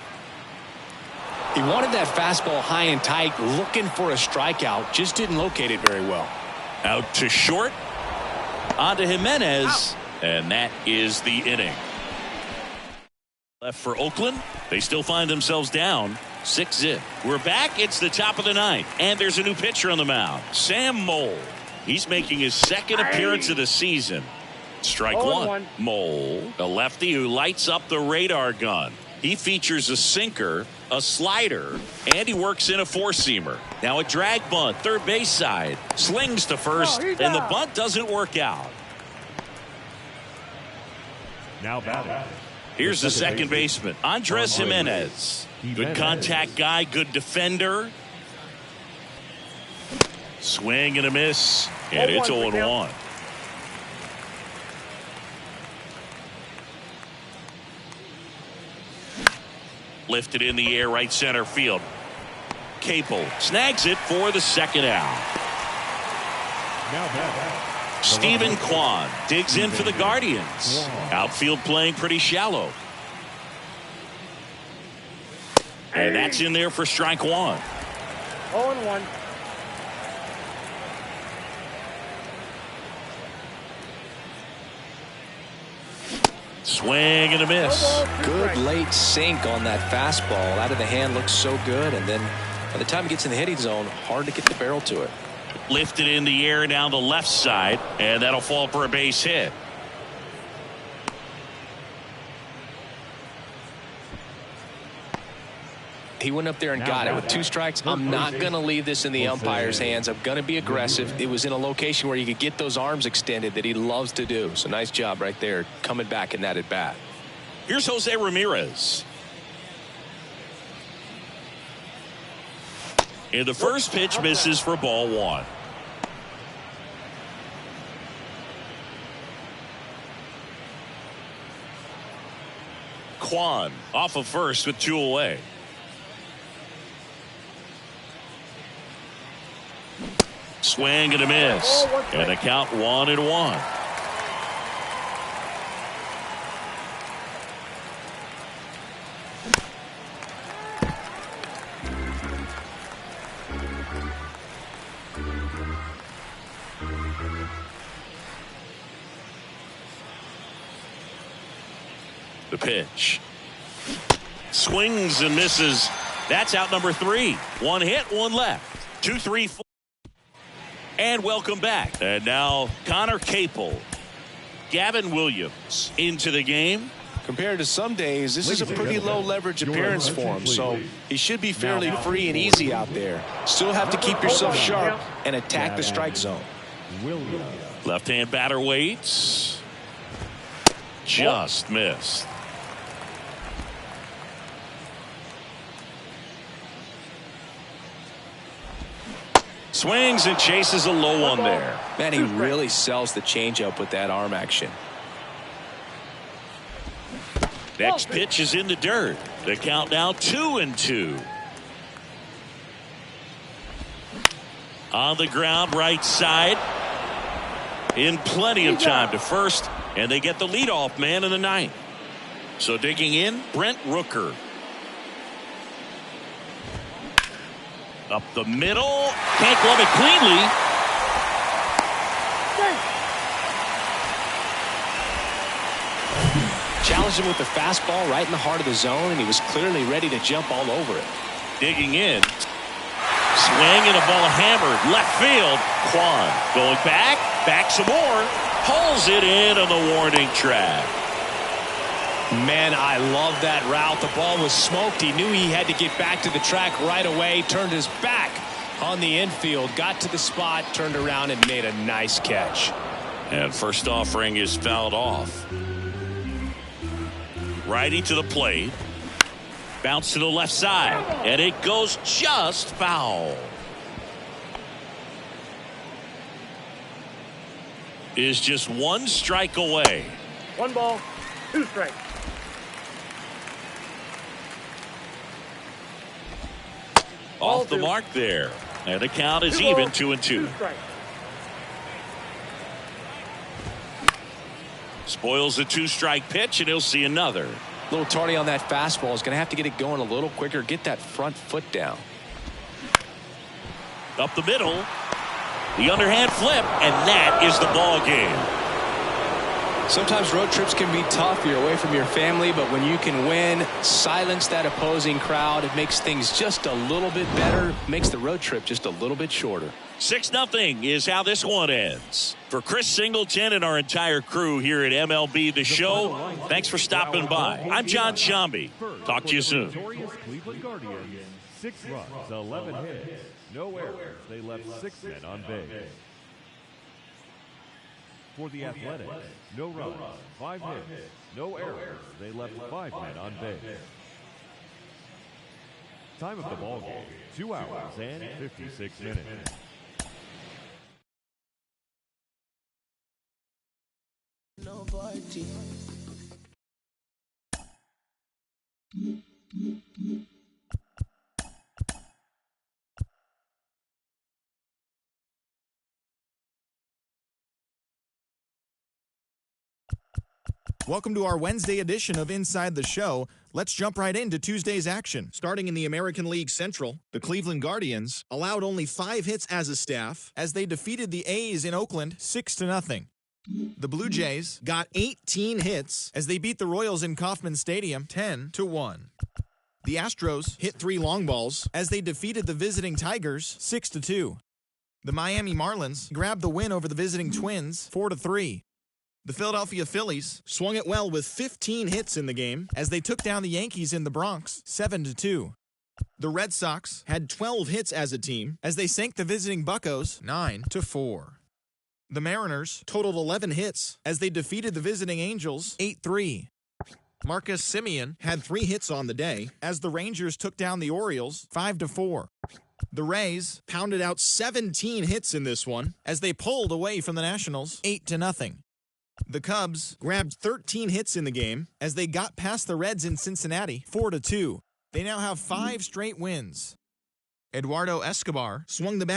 He wanted that fastball high and tight, looking for a strikeout, just didn't locate it very well. Out to short. On to Jimenez. And that is the inning. Left for Oakland. They still find themselves down 6-0. We're back. It's the top of the 9th. And there's a new pitcher on the mound. Sam Moll. He's making his second appearance of the season. Strike 1. Moll, a lefty who lights up the radar gun. He features a sinker, a slider, and he works in a four-seamer. Now a drag bunt, third base side. Slings to first, and the bunt doesn't work out. Now batting. Here's the second baseman, Andres Jimenez. Good contact guy, good defender. Swing and a miss, and it's 0-1. Lifted in the air, right center field. Capel snags it for the second out. Stephen Kwan digs in for the Guardians. Outfield playing pretty shallow. And that's in there for strike 1. 0-1. Swing and a miss. Good late sink on that fastball. Out of the hand, looks so good. And then by the time it gets in the hitting zone, hard to get the barrel to it. Lifted in the air down the left side, and that'll fall for a base hit. He went up there and got it with 2 strikes. I'm not going to leave this in the umpire's hands. I'm going to be aggressive. It was in a location where you could get those arms extended that he loves to do. So nice job right there coming back in that at bat. Here's Jose Ramirez. And the first pitch misses for ball 1. Kwan off of first with 2 away. Swing and a miss. And a count 1-1. The pitch. Swings and misses. That's out number 3. 1 hit, 1 left. 2, 3, 4. And welcome back. And now Connor Capel, Gavin Williams into the game. Compared to some days, this is a pretty low leverage appearance for him, so he should be fairly free and easy out there. Still have to keep yourself sharp and attack the strike zone. Left-hand batter waits. Just missed. Swings and chases a low one there. Man, he really sells the changeup with that arm action. Next pitch is in the dirt. The count now 2-2. On the ground, right side. In plenty of time to first, and they get the leadoff man in the 9th. So digging in, Brent Rooker. Up the middle. Can't glove it cleanly. Challenged him with the fastball right in the heart of the zone, and he was clearly ready to jump all over it. Digging in. Swing and a ball hammered. Left field. Kwan going back. Back some more. Pulls it in on the warning track. Man, I love that route. The ball was smoked. He knew he had to get back to the track right away. Turned his back on the infield. Got to the spot. Turned around and made a nice catch. And first offering is fouled off. Righty to the plate. Bounce to the left side. And it goes just foul. Is just 1 strike away. 1 ball, 2 strikes. Off the mark there. And the count is even 2-2. Spoils the 2-strike pitch, and he'll see another. A little tardy on that fastball. Is going to have to get it going a little quicker. Get that front foot down. Up the middle. The underhand flip, and that is the ball game. Sometimes road trips can be tough. You're away from your family, but when you can win, silence that opposing crowd, it makes things just a little bit better, makes the road trip just a little bit shorter. 6-0 is how this one ends. For Chris Singleton and our entire crew here at MLB The Show, thanks for stopping by. I'm John Shambi. Talk to you soon. Cleveland Guardians, 6 runs, 11 hits, no errors. They left 6 men on base. For the Athletics, no runs, 5 hits, no errors. They left 5 men on base. Time of the ball game, 2 hours and 56 minutes. No party. Welcome to our Wednesday edition of Inside the Show. Let's jump right into Tuesday's action. Starting in the American League Central, the Cleveland Guardians allowed only 5 hits as a staff as they defeated the A's in Oakland 6-0. The Blue Jays got 18 hits as they beat the Royals in Kauffman Stadium 10-1. The Astros hit 3 long balls as they defeated the visiting Tigers 6-2. The Miami Marlins grabbed the win over the visiting Twins 4-3. The Philadelphia Phillies swung it well with 15 hits in the game as they took down the Yankees in the Bronx 7-2. The Red Sox had 12 hits as a team as they sank the visiting Buccos 9-4. The Mariners totaled 11 hits as they defeated the visiting Angels 8-3. Marcus Semien had 3 hits on the day as the Rangers took down the Orioles 5-4. The Rays pounded out 17 hits in this one as they pulled away from the Nationals 8-0. The Cubs grabbed 13 hits in the game as they got past the Reds in Cincinnati 4-2. They now have 5 straight wins. Eduardo Escobar swung the bat